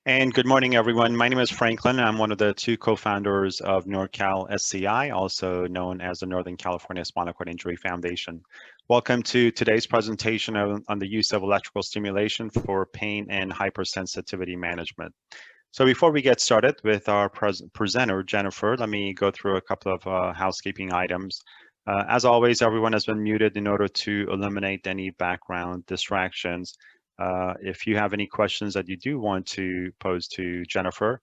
And good morning, everyone. My name is Franklin. I'm one of the two co-founders of NorCal SCI, also known as the Northern California Spinal Cord Injury Foundation. Welcome to today's presentation on the use of electrical stimulation for pain and hypersensitivity management. So before we get started with our presenter, Jennifer, let me go through a couple of housekeeping items. As always, everyone has been muted in order to eliminate any background distractions. If you have any questions that you do want to pose to Jennifer,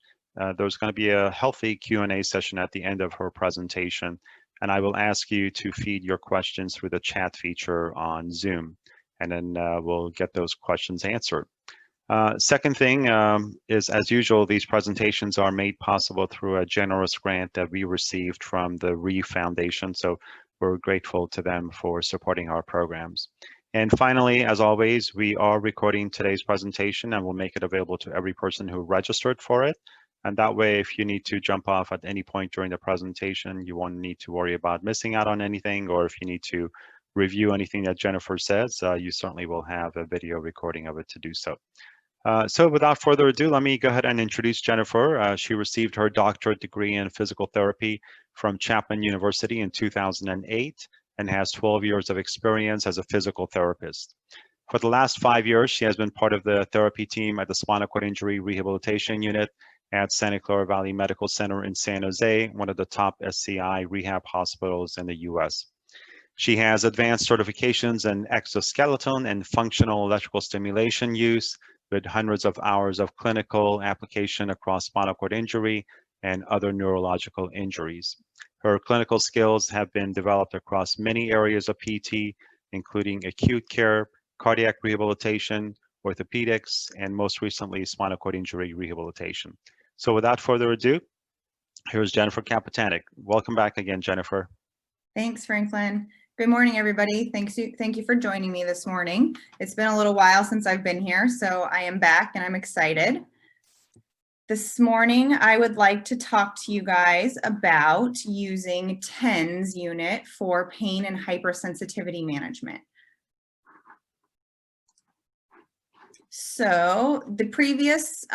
there's going to be a healthy Q&A session at the end of her presentation, and I will ask you to feed your questions through the chat feature on Zoom, and then we'll get those questions answered. Second thing is, as usual, these presentations are made possible through a generous grant that we received from the Reeve Foundation, so we're grateful to them for supporting our programs. And finally, as always, we are recording today's presentation and we'll make it available to every person who registered for it. And that way, if you need to jump off at any point during the presentation, you won't need to worry about missing out on anything, or if you need to review anything that Jennifer says, you certainly will have a video recording of it to do so. So without further ado, let me go ahead and introduce Jennifer. She received her doctorate degree in physical therapy from Chapman University in 2008. And has 12 years of experience as a physical therapist. For the last 5 years, she has been part of the therapy team at the Spinal Cord Injury Rehabilitation Unit at Santa Clara Valley Medical Center in San Jose, one of the top SCI rehab hospitals in the US. She has advanced certifications in exoskeleton and functional electrical stimulation use with hundreds of hours of clinical application across spinal cord injury and other neurological injuries. Her clinical skills have been developed across many areas of PT, including acute care, cardiac rehabilitation, orthopedics, and most recently, spinal cord injury rehabilitation. So without further ado, here's Jennifer Kapetanic. Welcome back again, Jennifer. Thanks, Franklin. Good morning, everybody. Thank you for joining me this morning. It's been a little while since I've been here, so I am back and I'm excited. This morning, I would like to talk to you guys about using TENS unit for pain and hypersensitivity management. So the previous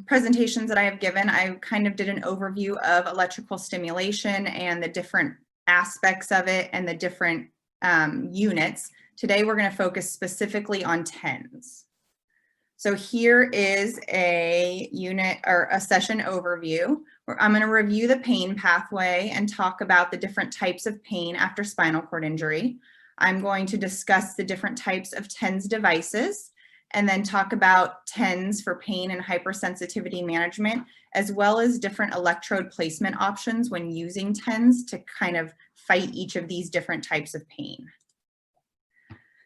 presentations that I have given, I kind of did an overview of electrical stimulation and the different aspects of it and the different units. Today, we're going to focus specifically on TENS. So here is a unit or a session overview where I'm going to review the pain pathway and talk about the different types of pain after spinal cord injury. I'm going to discuss the different types of TENS devices and then talk about TENS for pain and hypersensitivity management, as well as different electrode placement options when using TENS to kind of fight each of these different types of pain.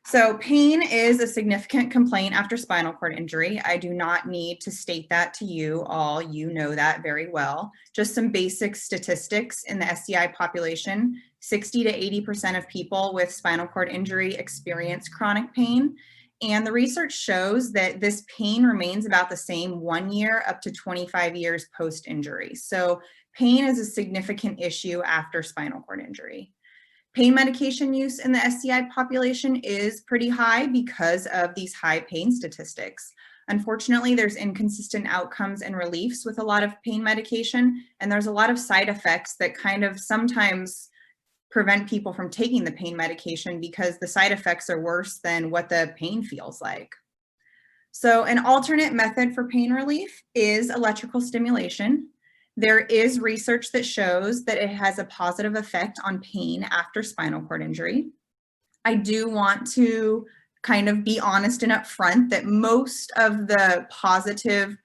So pain is a significant complaint after spinal cord injury. I do not need to state that to you all. You know that very well. Just some basic statistics in the SCI population. 60 to 80% of people with spinal cord injury experience chronic pain. And the research shows that this pain remains about the same 1 year up to 25 years post-injury. So pain is a significant issue after spinal cord injury. Pain medication use in the SCI population is pretty high because of these high pain statistics. Unfortunately, there's inconsistent outcomes and reliefs with a lot of pain medication, and there's a lot of side effects that kind of sometimes prevent people from taking the pain medication because the side effects are worse than what the pain feels like. So an alternate method for pain relief is electrical stimulation. There is research that shows that it has a positive effect on pain after spinal cord injury. I do want to kind of be honest and upfront that most of the positive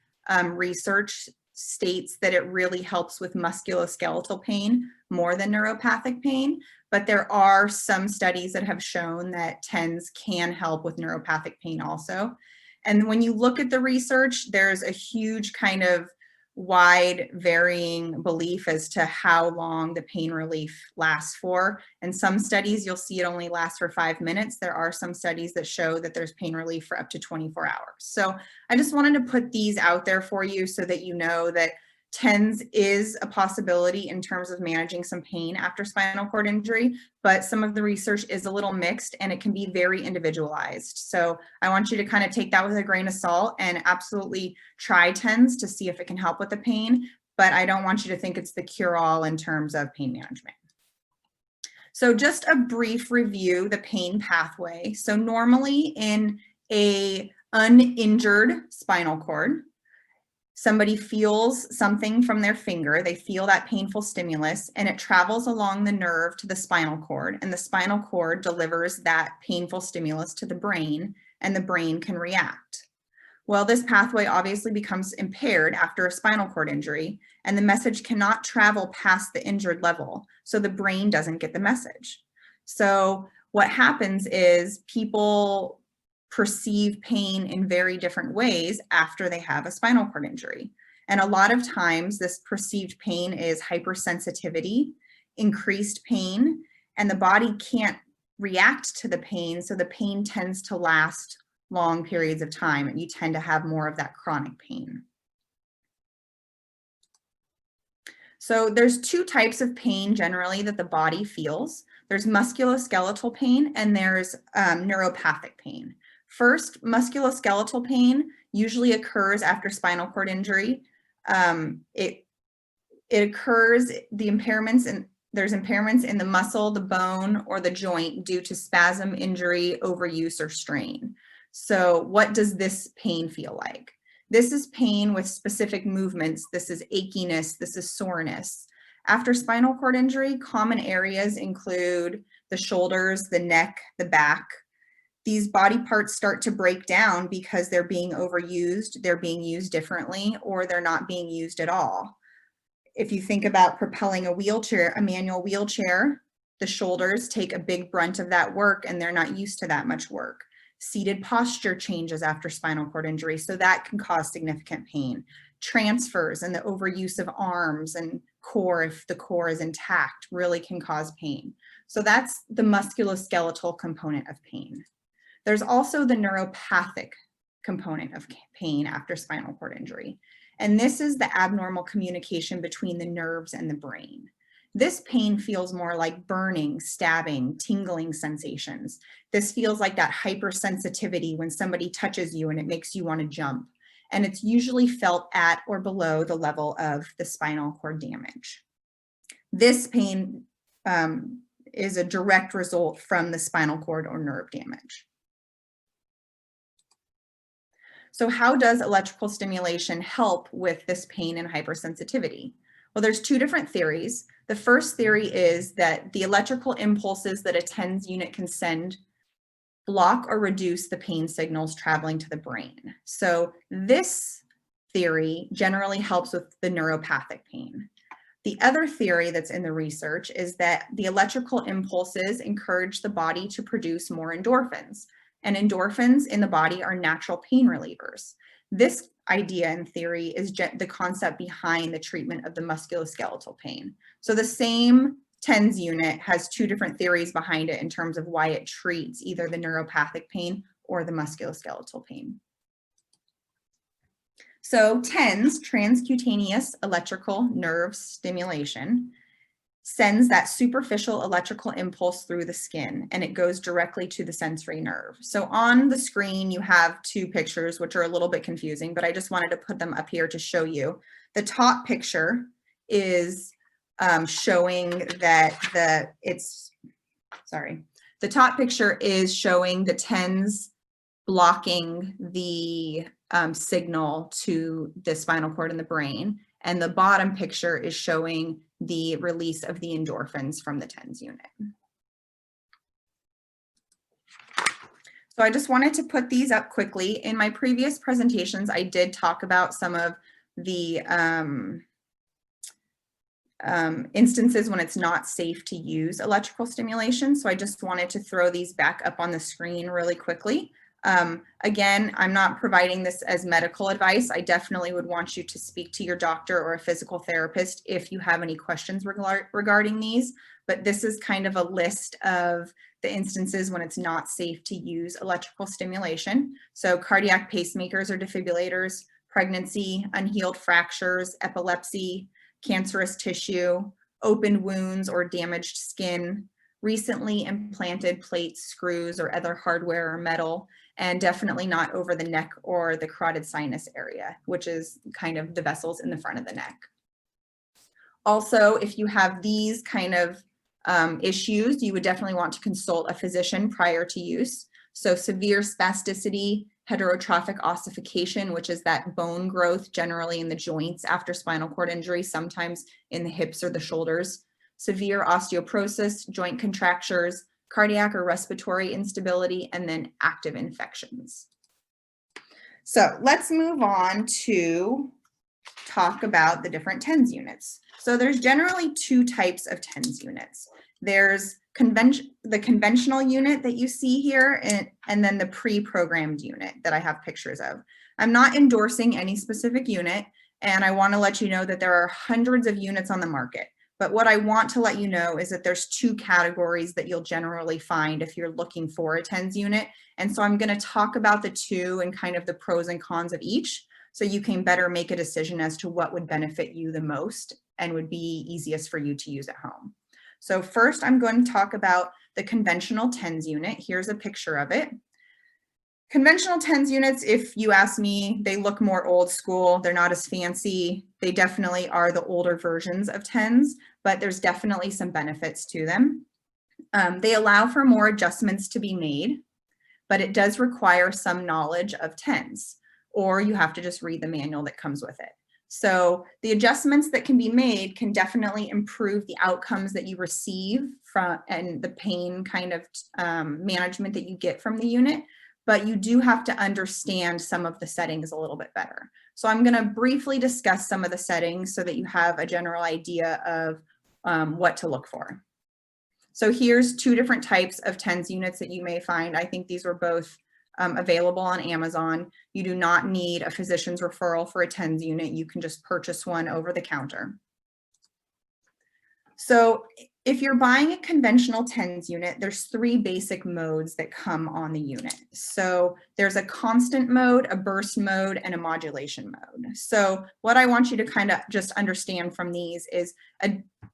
research states that it really helps with musculoskeletal pain more than neuropathic pain, but there are some studies that have shown that TENS can help with neuropathic pain also. And when you look at the research, there's a huge kind of wide varying belief as to how long the pain relief lasts for. In some studies, you'll see it only lasts for 5 minutes. There are some studies that show that there's pain relief for up to 24 hours. So I just wanted to put these out there for you so that you know that TENS is a possibility in terms of managing some pain after spinal cord injury, but some of the research is a little mixed and it can be very individualized. So I want you to kind of take that with a grain of salt and absolutely try TENS to see if it can help with the pain, but I don't want you to think it's the cure-all in terms of pain management. So just a brief review, the pain pathway. So normally in a uninjured spinal cord, somebody feels something from their finger, they feel that painful stimulus, and it travels along the nerve to the spinal cord, and the spinal cord delivers that painful stimulus to the brain, and the brain can react. Well, this pathway obviously becomes impaired after a spinal cord injury, and the message cannot travel past the injured level, so the brain doesn't get the message. So what happens is people perceive pain in very different ways after they have a spinal cord injury. And a lot of times this perceived pain is hypersensitivity, increased pain, and the body can't react to the pain, so the pain tends to last long periods of time, and you tend to have more of that chronic pain. So there's two types of pain generally that the body feels. There's musculoskeletal pain and there's neuropathic pain. First, musculoskeletal pain usually occurs after spinal cord injury. It occurs, there's impairments in the muscle, the bone, or the joint due to spasm, injury, overuse, or strain. So what does this pain feel like? This is pain with specific movements. This is achiness, this is soreness. After spinal cord injury, common areas include the shoulders, the neck, the back. These body parts start to break down because they're being overused, they're being used differently, or they're not being used at all. If you think about propelling a wheelchair, a manual wheelchair, the shoulders take a big brunt of that work and they're not used to that much work. Seated posture changes after spinal cord injury, so that can cause significant pain. Transfers and the overuse of arms and core, if the core is intact, really can cause pain. So that's the musculoskeletal component of pain. There's also the neuropathic component of pain after spinal cord injury. And this is the abnormal communication between the nerves and the brain. This pain feels more like burning, stabbing, tingling sensations. This feels like that hypersensitivity when somebody touches you and it makes you want to jump. And it's usually felt at or below the level of the spinal cord damage. This pain is a direct result from the spinal cord or nerve damage. So how does electrical stimulation help with this pain and hypersensitivity? Well, there's two different theories. The first theory is that the electrical impulses that a TENS unit can send block or reduce the pain signals traveling to the brain. So this theory generally helps with the neuropathic pain. The other theory that's in the research is that the electrical impulses encourage the body to produce more endorphins. And endorphins in the body are natural pain relievers. This idea and theory is the concept behind the treatment of the musculoskeletal pain. So the same TENS unit has two different theories behind it in terms of why it treats either the neuropathic pain or the musculoskeletal pain. So TENS, transcutaneous electrical nerve stimulation, sends that superficial electrical impulse through the skin and it goes directly to the sensory nerve. So on the screen, you have two pictures, which are a little bit confusing, but I just wanted to put them up here to show you. The top picture is showing that the top picture is showing the TENS blocking the signal to the spinal cord in the brain. And the bottom picture is showing the release of the endorphins from the TENS unit. So I just wanted to put these up quickly. In my previous presentations, I did talk about some of the instances when it's not safe to use electrical stimulation. So I just wanted to throw these back up on the screen really quickly. Again, I'm not providing this as medical advice. I definitely would want you to speak to your doctor or a physical therapist if you have any questions regarding these, but this is kind of a list of the instances when it's not safe to use electrical stimulation. So cardiac pacemakers or defibrillators, pregnancy, unhealed fractures, epilepsy, cancerous tissue, open wounds or damaged skin, recently implanted plates, screws, or other hardware or metal, and definitely not over the neck or the carotid sinus area, which is kind of the vessels in the front of the neck. Also, if you have these kind of issues, you would definitely want to consult a physician prior to use. So severe spasticity, heterotrophic ossification, which is that bone growth generally in the joints after spinal cord injury, sometimes in the hips or the shoulders, severe osteoporosis, joint contractures, cardiac or respiratory instability, and then active infections. So let's move on to talk about the different TENS units. So there's generally two types of TENS units. There's the conventional unit that you see here, and then the pre-programmed unit that I have pictures of. I'm not endorsing any specific unit, and I want to let you know that there are hundreds of units on the market. But what I want to let you know is that there's two categories that you'll generally find if you're looking for a TENS unit. And so I'm going to talk about the two and kind of the pros and cons of each, so you can better make a decision as to what would benefit you the most and would be easiest for you to use at home. So first, I'm going to talk about the conventional TENS unit. Here's a picture of it. Conventional TENS units, if you ask me, they look more old school. They're not as fancy. They definitely are the older versions of TENS, but there's definitely some benefits to them. They allow for more adjustments to be made, but it does require some knowledge of TENS, or you have to just read the manual that comes with it. So the adjustments that can be made can definitely improve the outcomes that you receive from and the pain kind of management that you get from the unit, but you do have to understand some of the settings a little bit better. So I'm going to briefly discuss some of the settings so that you have a general idea of what to look for. So here's two different types of TENS units that you may find. I think these were both available on Amazon. You do not need a physician's referral for a TENS unit. You can just purchase one over the counter. So if you're buying a conventional TENS unit, there's three basic modes that come on the unit. So there's a constant mode, a burst mode, and a modulation mode. So what I want you to kind of just understand from these is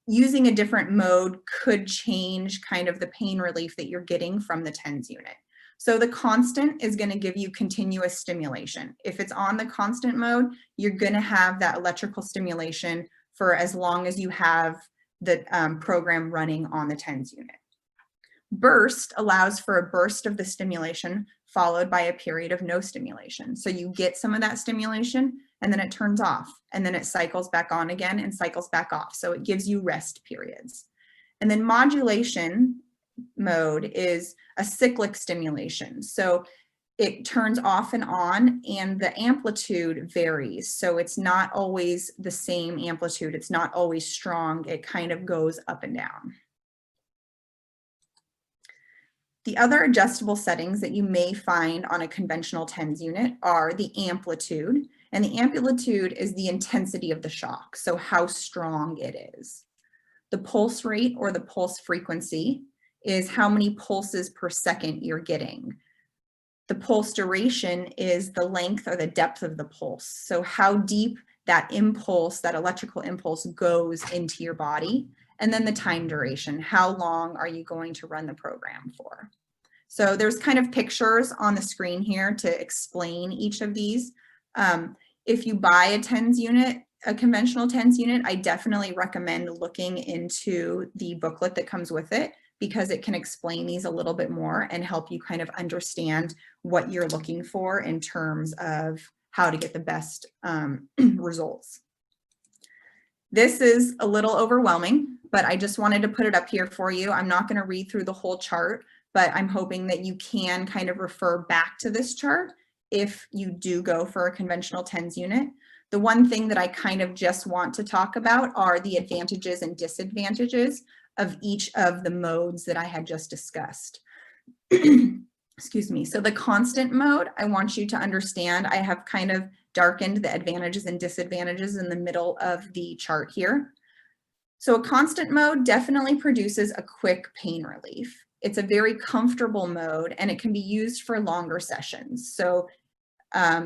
using a different mode could change kind of the pain relief that you're getting from the TENS unit. So the constant is going to give you continuous stimulation. If it's on the constant mode, you're going to have that electrical stimulation for as long as you have the program running on the TENS unit. Burst allows for a burst of the stimulation followed by a period of no stimulation. So you get some of that stimulation and then it turns off, and then it cycles back on again and cycles back off. So it gives you rest periods. And then modulation mode is a cyclic stimulation. So it turns off and on, and the amplitude varies. So it's not always the same amplitude. It's not always strong. It kind of goes up and down. The other adjustable settings that you may find on a conventional TENS unit are the amplitude, and the amplitude is the intensity of the shock, so how strong it is. The pulse rate or the pulse frequency is how many pulses per second you're getting. The pulse duration is the length or the depth of the pulse. So how deep that impulse, that electrical impulse goes into your body. And then the time duration, how long are you going to run the program for? So there's kind of pictures on the screen here to explain each of these. If you buy a TENS unit, a conventional TENS unit, I definitely recommend looking into the booklet that comes with it, because it can explain these a little bit more and help you kind of understand what you're looking for in terms of how to get the best results. This is a little overwhelming, but I just wanted to put it up here for you. I'm not going to read through the whole chart, but I'm hoping that you can kind of refer back to this chart if you do go for a conventional TENS unit. The one thing that I kind of just want to talk about are the advantages and disadvantages of each of the modes that I had just discussed. Excuse me. So the constant mode, I want you to understand, I have kind of darkened the advantages and disadvantages in the middle of the chart here. So a constant mode definitely produces a quick pain relief. It's a very comfortable mode and it can be used for longer sessions. So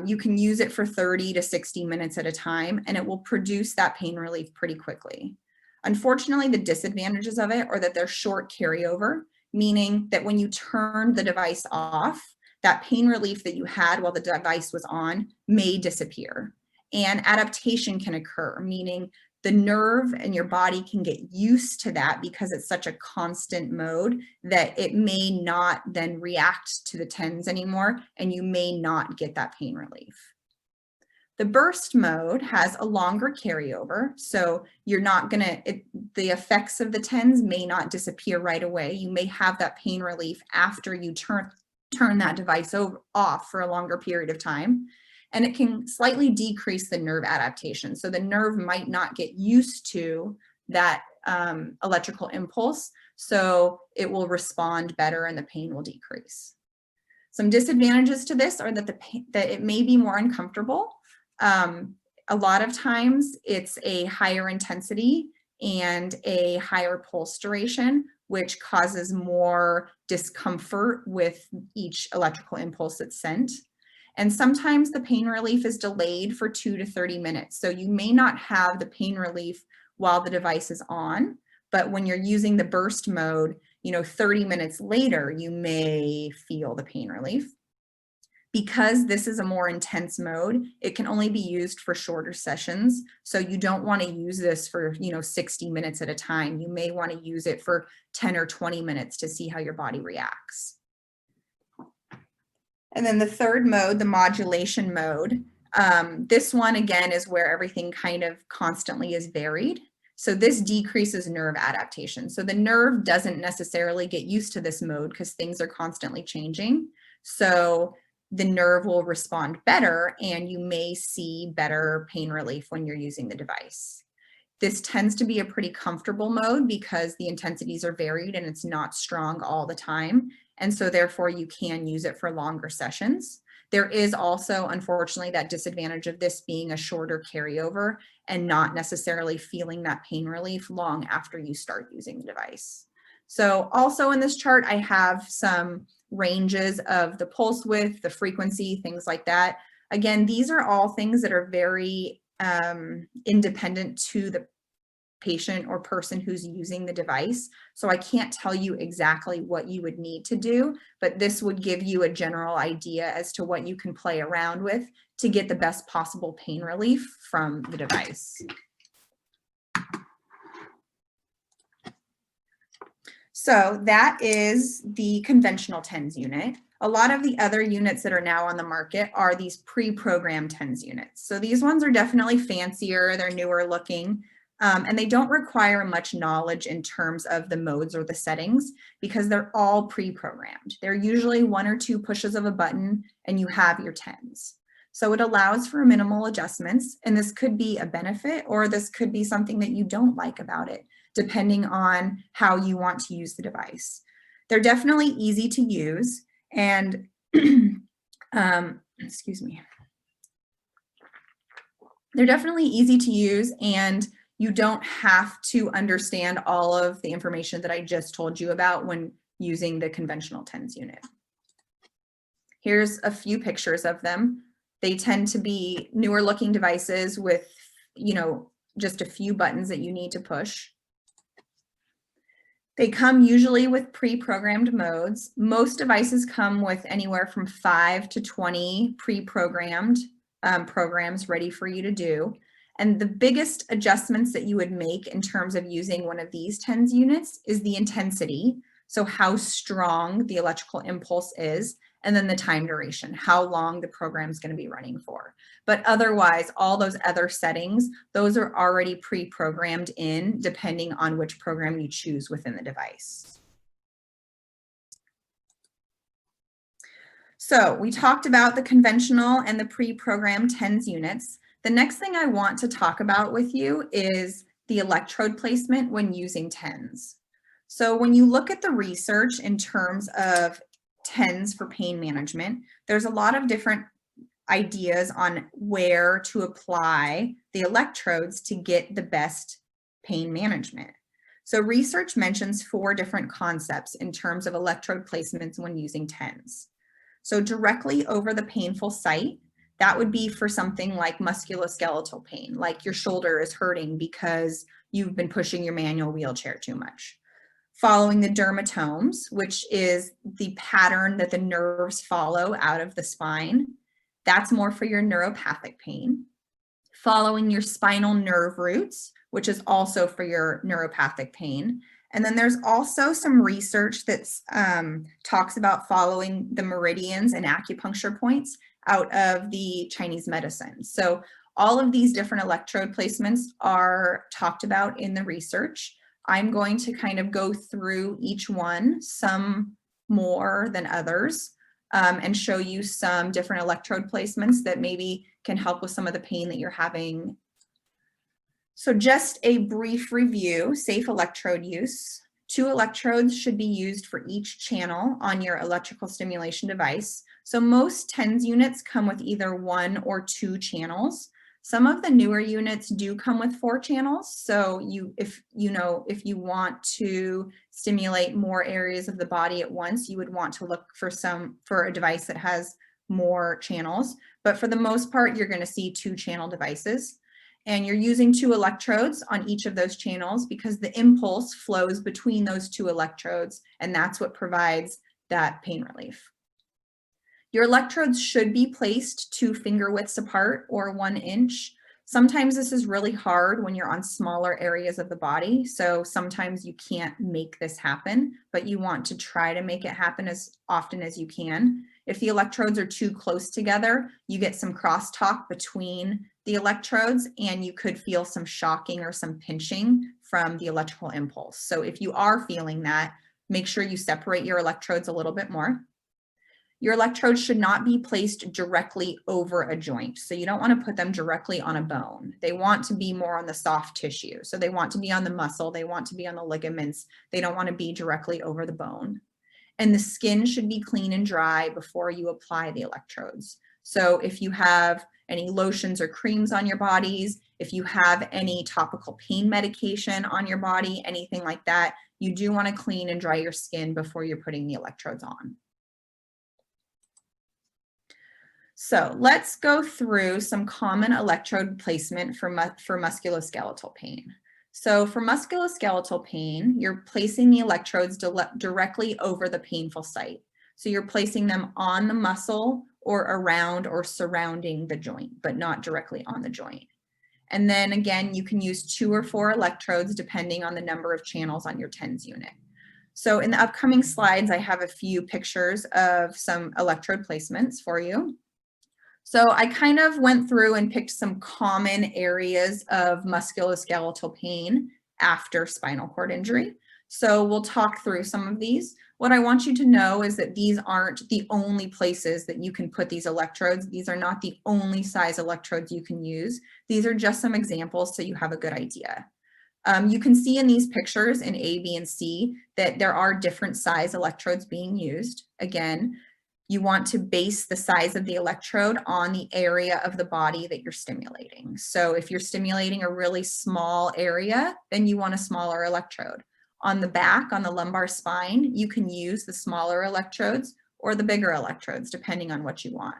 You can use it for 30 to 60 minutes at a time, and it will produce that pain relief pretty quickly. Unfortunately, the disadvantages of it are that they're short carryover, meaning that when you turn the device off, that pain relief that you had while the device was on may disappear. And adaptation can occur, meaning the nerve and your body can get used to that because it's such a constant mode that it may not then react to the TENS anymore, and you may not get that pain relief. The burst mode has a longer carryover, so you're not gonna, the effects of the TENS may not disappear right away. You may have that pain relief after you turn that device off for a longer period of time. And it can slightly decrease the nerve adaptation. So the nerve might not get used to that electrical impulse, so it will respond better and the pain will decrease. Some disadvantages to this are that that it may be more uncomfortable. A lot of times it's a higher intensity and a higher pulse duration, which causes more discomfort with each electrical impulse that's sent. And sometimes the pain relief is delayed for 2 to 30 minutes. So you may not have the pain relief while the device is on, but when you're using the burst mode, 30 minutes later, you may feel the pain relief. Because this is a more intense mode, it can only be used for shorter sessions. So you don't want to use this for, 60 minutes at a time. You may want to use it for 10 or 20 minutes to see how your body reacts. And then the third mode, the modulation mode, this one again is where everything kind of constantly is varied. So this decreases nerve adaptation. So the nerve doesn't necessarily get used to this mode because things are constantly changing. So the nerve will respond better and you may see better pain relief when you're using the device. This tends to be a pretty comfortable mode because the intensities are varied and it's not strong all the time. And so therefore you can use it for longer sessions. There is also, unfortunately, that disadvantage of this being a shorter carryover and not necessarily feeling that pain relief long after you start using the device. So also in this chart, I have some ranges of the pulse width, the frequency, things like that. Again, these are all things that are very independent to the patient or person who's using the device. So I can't tell you exactly what you would need to do, but this would give you a general idea as to what you can play around with to get the best possible pain relief from the device. So that is the conventional TENS unit. A lot of the other units that are now on the market are these pre-programmed TENS units. So these ones are definitely fancier, they're newer looking, and they don't require much knowledge in terms of the modes or the settings because they're all pre-programmed. They're usually 1 or 2 pushes of a button and you have your TENS. So it allows for minimal adjustments, and this could be a benefit or this could be something that you don't like about it, depending on how you want to use the device. They're definitely easy to use and, excuse me. They're definitely easy to use and you don't have to understand all of the information that I just told you about when using the conventional TENS unit. Here's a few pictures of them. They tend to be newer looking devices with, just a few buttons that you need to push. They come usually with pre-programmed modes. Most devices come with anywhere from 5 to 20 pre-programmed programs ready for you to do. And the biggest adjustments that you would make in terms of using one of these TENS units is the intensity, so how strong the electrical impulse is, and then the time duration, how long the program is going to be running for. But otherwise, all those other settings, those are already pre-programmed in depending on which program you choose within the device. So we talked about the conventional and the pre-programmed TENS units. The next thing I want to talk about with you is the electrode placement when using TENS. So when you look at the research in terms of TENS for pain management, there's a lot of different ideas on where to apply the electrodes to get the best pain management. So research mentions 4 different concepts in terms of electrode placements when using TENS. So directly over the painful site, That would be for something like musculoskeletal pain, like your shoulder is hurting because you've been pushing your manual wheelchair too much. Following the dermatomes, which is the pattern that the nerves follow out of the spine. That's more for your neuropathic pain. Following your spinal nerve roots, which is also for your neuropathic pain. And then there's also some research that talks about following the meridians and acupuncture points out of the Chinese medicine. So all of these different electrode placements are talked about in the research. I'm going to kind of go through each one, some more than others, and show you some different electrode placements that maybe can help with some of the pain that you're having. So just a brief review, safe electrode use. 2 electrodes should be used for each channel on your electrical stimulation device. So most TENS units come with either 1 or 2 channels. Some of the newer units do come with 4 channels. So if you want to stimulate more areas of the body at once, you would want to look for a device that has more channels. But for the most part, you're going to see 2 channel devices. And you're using 2 electrodes on each of those channels because the impulse flows between those 2 electrodes, and that's what provides that pain relief. Your electrodes should be placed 2 finger widths apart or 1 inch. Sometimes this is really hard when you're on smaller areas of the body, so sometimes you can't make this happen, but you want to try to make it happen as often as you can. If the electrodes are too close together, you get some crosstalk between the electrodes and you could feel some shocking or some pinching from the electrical impulse. So if you are feeling that, make sure you separate your electrodes a little bit more. Your electrodes should not be placed directly over a joint. So you don't want to put them directly on a bone. They want to be more on the soft tissue. So they want to be on the muscle. They want to be on the ligaments. They don't want to be directly over the bone. And the skin should be clean and dry before you apply the electrodes. So if you have any lotions or creams on your bodies, if you have any topical pain medication on your body, anything like that, you do want to clean and dry your skin before you're putting the electrodes on. So let's go through some common electrode placement for musculoskeletal pain. So for musculoskeletal pain, you're placing the electrodes directly over the painful site. So you're placing them on the muscle or around or surrounding the joint, but not directly on the joint. And then again, you can use 2 or 4 electrodes depending on the number of channels on your TENS unit. So in the upcoming slides, I have a few pictures of some electrode placements for you. So I kind of went through and picked some common areas of musculoskeletal pain after spinal cord injury. So we'll talk through some of these. What I want you to know is that these aren't the only places that you can put these electrodes. These are not the only size electrodes you can use. These are just some examples so you have a good idea. You can see in these pictures in A, B, and C that there are different size electrodes being used. Again, you want to base the size of the electrode on the area of the body that you're stimulating. So if you're stimulating a really small area, then you want a smaller electrode. On the back, on the lumbar spine, you can use the smaller electrodes or the bigger electrodes, depending on what you want.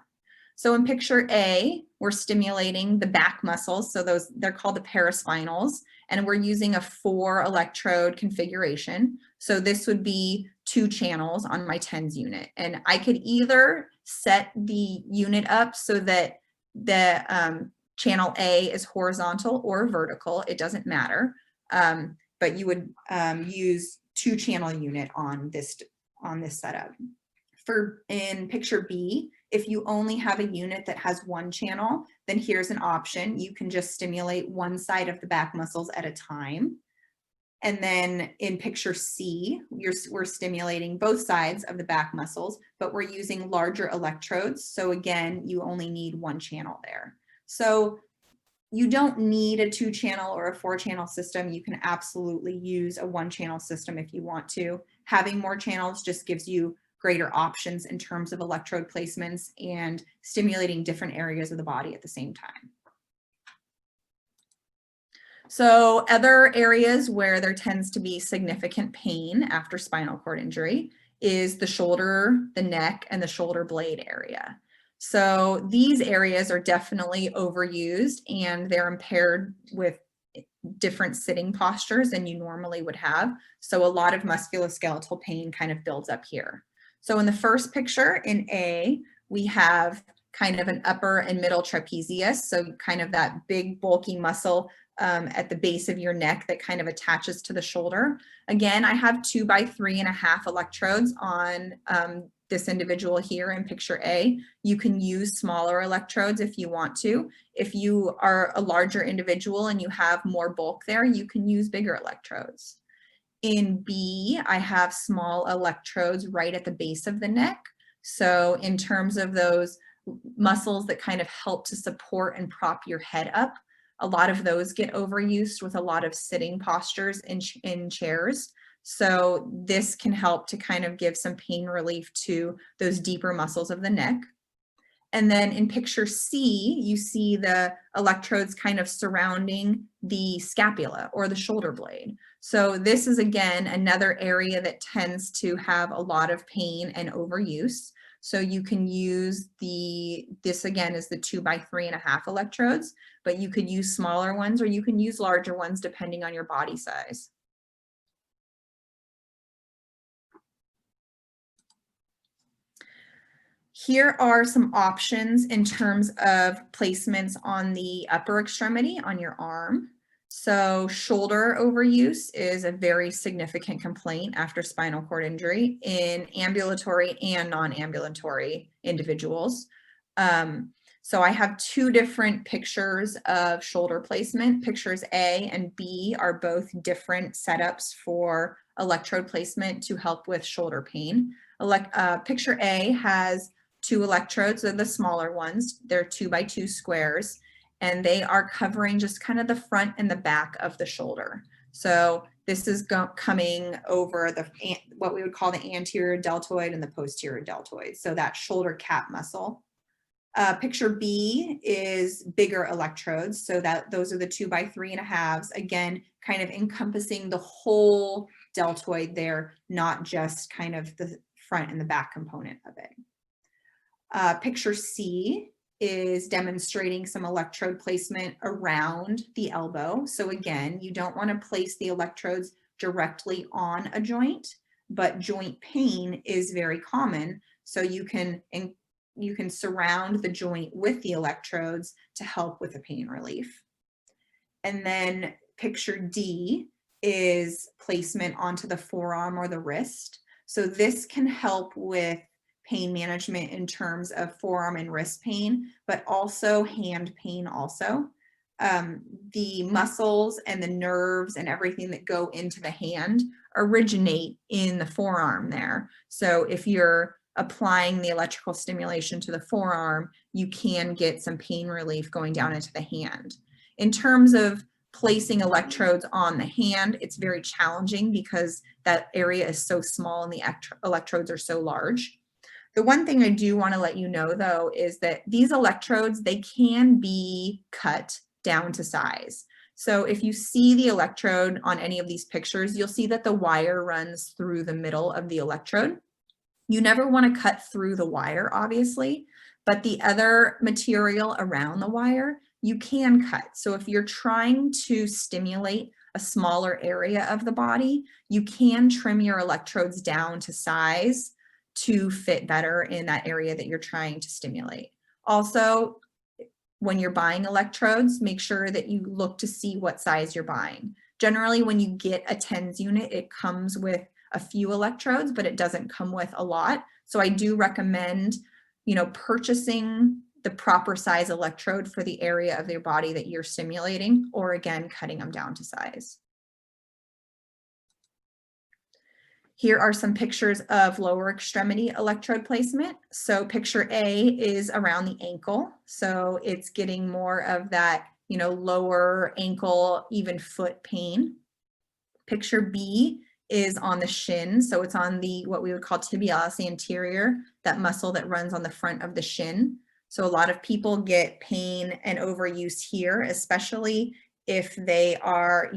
So in picture A, we're stimulating the back muscles. So they're called the paraspinals, and we're using a 4 electrode configuration. So this would be 2 channels on my TENS unit. And I could either set the unit up so that the channel A is horizontal or vertical. It doesn't matter. But you would use 2 channel unit on this setup. In picture B, if you only have a unit that has 1 channel, then here's an option. You can just stimulate one side of the back muscles at a time. And then in picture C, we're stimulating both sides of the back muscles, but we're using larger electrodes. So again, you only need 1 channel there. So you don't need a 2-channel or a 4-channel system. You can absolutely use a 1-channel system if you want to. Having more channels just gives you greater options in terms of electrode placements and stimulating different areas of the body at the same time. So other areas where there tends to be significant pain after spinal cord injury is the shoulder, the neck, and the shoulder blade area. So these areas are definitely overused and they're impaired with different sitting postures than you normally would have. So a lot of musculoskeletal pain kind of builds up here. So in the first picture in A, we have kind of an upper and middle trapezius. So kind of that big bulky muscle at the base of your neck that kind of attaches to the shoulder. Again, I have 2 by 3.5 electrodes on this individual here in picture A. You can use smaller electrodes if you want to. If you are a larger individual and you have more bulk there, you can use bigger electrodes. In B, I have small electrodes right at the base of the neck. So in terms of those muscles that kind of help to support and prop your head up, a lot of those get overused with a lot of sitting postures in chairs. So this can help to kind of give some pain relief to those deeper muscles of the neck. And then in picture C, you see the electrodes kind of surrounding the scapula or the shoulder blade. So this is, again, another area that tends to have a lot of pain and overuse. So you can use this again is the 2 by 3.5 electrodes, but you could use smaller ones or you can use larger ones depending on your body size. Here are some options in terms of placements on the upper extremity on your arm. So shoulder overuse is a very significant complaint after spinal cord injury in ambulatory and non-ambulatory individuals. So I have 2 different pictures of shoulder placement. Pictures A and B are both different setups for electrode placement to help with shoulder pain. Picture A has 2 electrodes, they're the smaller ones. They're 2 by 2 squares, and they are covering just kind of the front and the back of the shoulder. So this is coming over what we would call the anterior deltoid and the posterior deltoid. So that shoulder cap muscle. Picture B is bigger electrodes. So those are the 2 by 3.5s. Again, kind of encompassing the whole deltoid there, not just kind of the front and the back component of it. Picture C is demonstrating some electrode placement around the elbow. So again, you don't want to place the electrodes directly on a joint, but joint pain is very common. So you can surround the joint with the electrodes to help with the pain relief. And then picture D is placement onto the forearm or the wrist. So this can help with pain management in terms of forearm and wrist pain, but also hand pain also. The muscles and the nerves and everything that go into the hand originate in the forearm there. So if you're applying the electrical stimulation to the forearm, you can get some pain relief going down into the hand. In terms of placing electrodes on the hand, it's very challenging because that area is so small and the electrodes are so large. The one thing I do want to let you know, though, is that these electrodes, they can be cut down to size. So if you see the electrode on any of these pictures, you'll see that the wire runs through the middle of the electrode. You never want to cut through the wire, obviously, but the other material around the wire, you can cut. So if you're trying to stimulate a smaller area of the body, you can trim your electrodes down to size to fit better in that area that you're trying to stimulate. Also, when you're buying electrodes, make sure that you look to see what size you're buying. Generally, when you get a TENS unit, it comes with a few electrodes, but it doesn't come with a lot. So I do recommend, purchasing the proper size electrode for the area of your body that you're stimulating, or again, cutting them down to size. Here are some pictures of lower extremity electrode placement. So picture A is around the ankle. So it's getting more of that, lower ankle, even foot pain. Picture B is on the shin. So it's on what we would call tibialis anterior, that muscle that runs on the front of the shin. So a lot of people get pain and overuse here, especially if they are,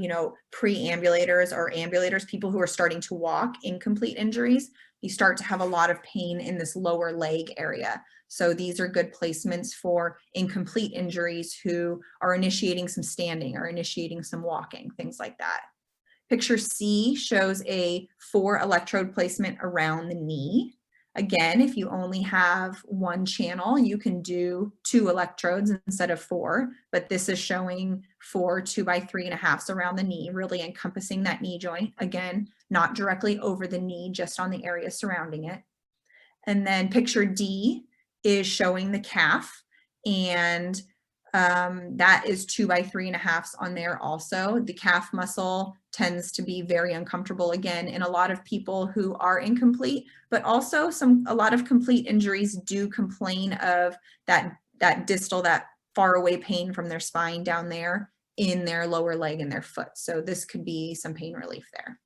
pre-ambulators or ambulators, people who are starting to walk, incomplete injuries. you start to have a lot of pain in this lower leg area. So these are good placements for incomplete injuries who are initiating some standing or initiating some walking, things like that. Picture C shows a 4 electrode placement around the knee. Again, if you only have one channel, you can do 2 electrodes instead of 4, but this is showing 4 2 by 3.5 around the knee, really encompassing that knee joint. Again, not directly over the knee, just on the area surrounding it. And then picture D is showing the calf, and that is 2 by 3.5 on there also. The calf muscle tends to be very uncomfortable again in a lot of people who are incomplete, but also a lot of complete injuries do complain of that distal, that far away pain from their spine down there in their lower leg and their foot. So this could be some pain relief there.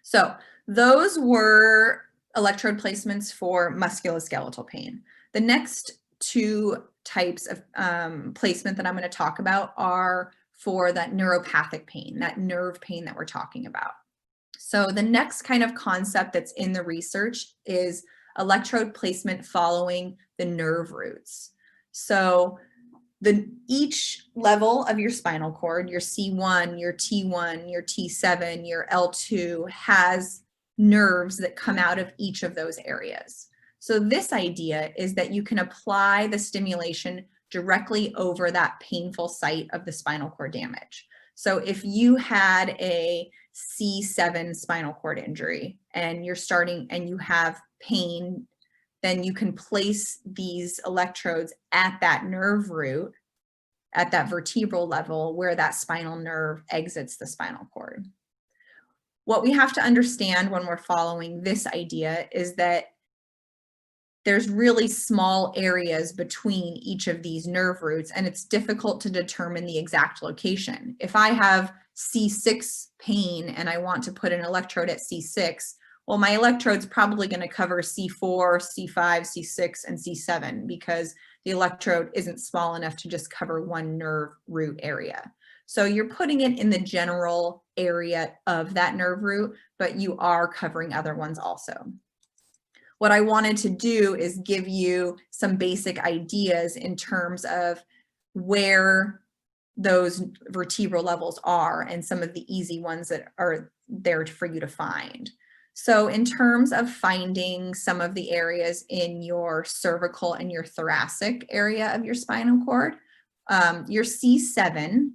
So those were electrode placements for musculoskeletal pain. The next 2 types of placement that I'm going to talk about are for that neuropathic pain, that nerve pain that we're talking about. So the next kind of concept that's in the research is electrode placement following the nerve roots. So each level of your spinal cord, your C1, your T1, your T7, your L2, has nerves that come out of each of those areas. So this idea is that you can apply the stimulation directly over that painful site of the spinal cord damage. So if you had a C7 spinal cord injury and you're starting and you have pain, then you can place these electrodes at that nerve root, at that vertebral level where that spinal nerve exits the spinal cord. What we have to understand when we're following this idea is that there's really small areas between each of these nerve roots, and it's difficult to determine the exact location. If I have C6 pain and I want to put an electrode at C6, well, my electrode's probably going to cover C4, C5, C6, and C7 because the electrode isn't small enough to just cover one nerve root area. So you're putting it in the general area of that nerve root, but you are covering other ones also. What I wanted to do is give you some basic ideas in terms of where those vertebral levels are and some of the easy ones that are there for you to find. So in terms of finding some of the areas in your cervical and your thoracic area of your spinal cord, your C7,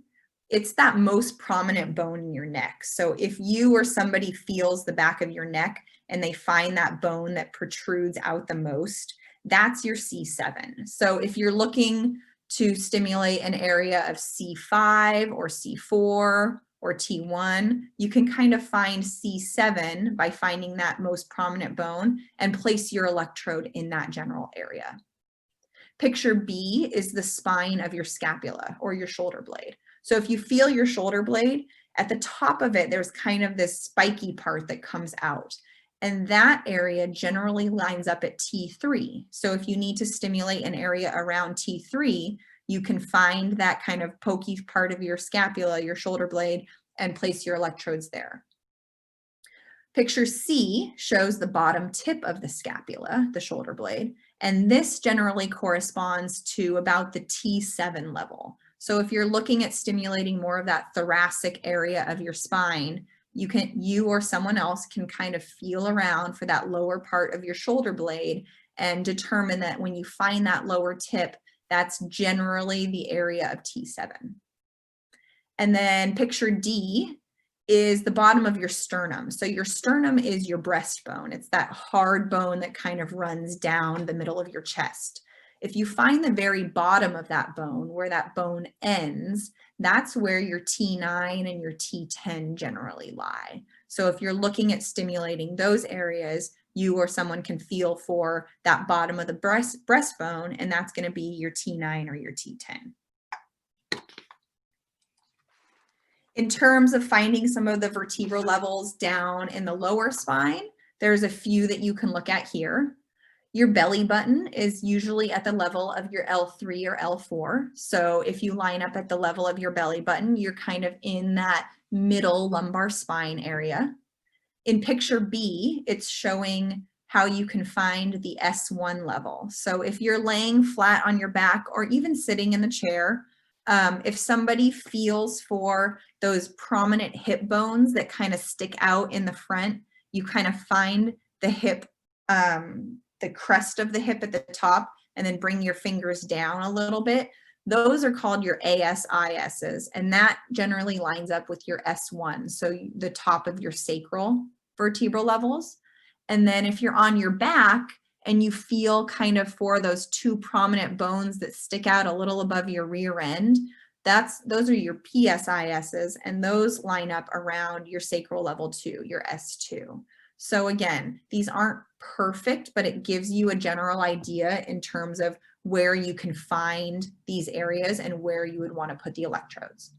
it's that most prominent bone in your neck. So if you or somebody feels the back of your neck and they find that bone that protrudes out the most, that's your C7. So if you're looking to stimulate an area of C5 or C4 or T1, you can kind of find C7 by finding that most prominent bone and place your electrode in that general area. Picture B is the spine of your scapula or your shoulder blade. So if you feel your shoulder blade, at the top of it, there's kind of this spiky part that comes out. And that area generally lines up at T3. So if you need to stimulate an area around T3, you can find that kind of pokey part of your scapula, your shoulder blade, and place your electrodes there. Picture C shows the bottom tip of the scapula, the shoulder blade, and this generally corresponds to about the T7 level. So if you're looking at stimulating more of that thoracic area of your spine, you or someone else can kind of feel around for that lower part of your shoulder blade and determine that when you find that lower tip, that's generally the area of T7. And then picture D is the bottom of your sternum. So your sternum is your breastbone. It's that hard bone that kind of runs down the middle of your chest. If you find the very bottom of that bone, where that bone ends, that's where your T9 and your T10 generally lie. So if you're looking at stimulating those areas, you or someone can feel for that bottom of the breastbone, and that's going to be your T9 or your T10. In terms of finding some of the vertebral levels down in the lower spine, there's a few that you can look at here. Your belly button is usually at the level of your L3 or L4. So if you line up at the level of your belly button, you're kind of in that middle lumbar spine area. In picture B, it's showing how you can find the S1 level. So if you're laying flat on your back or even sitting in the chair, if somebody feels for those prominent hip bones that kind of stick out in the front, you kind of find the hip, the crest of the hip at the top, and then bring your fingers down a little bit. Those are called your ASISs, and that generally lines up with your S1, so the top of your sacral vertebral levels. And then if you're on your back and you feel kind of for those two prominent bones that stick out a little above your rear end, those are your PSISs, and those line up around your sacral level 2, your S2. So again, these aren't perfect, but it gives you a general idea in terms of where you can find these areas and where you would want to put the electrodes.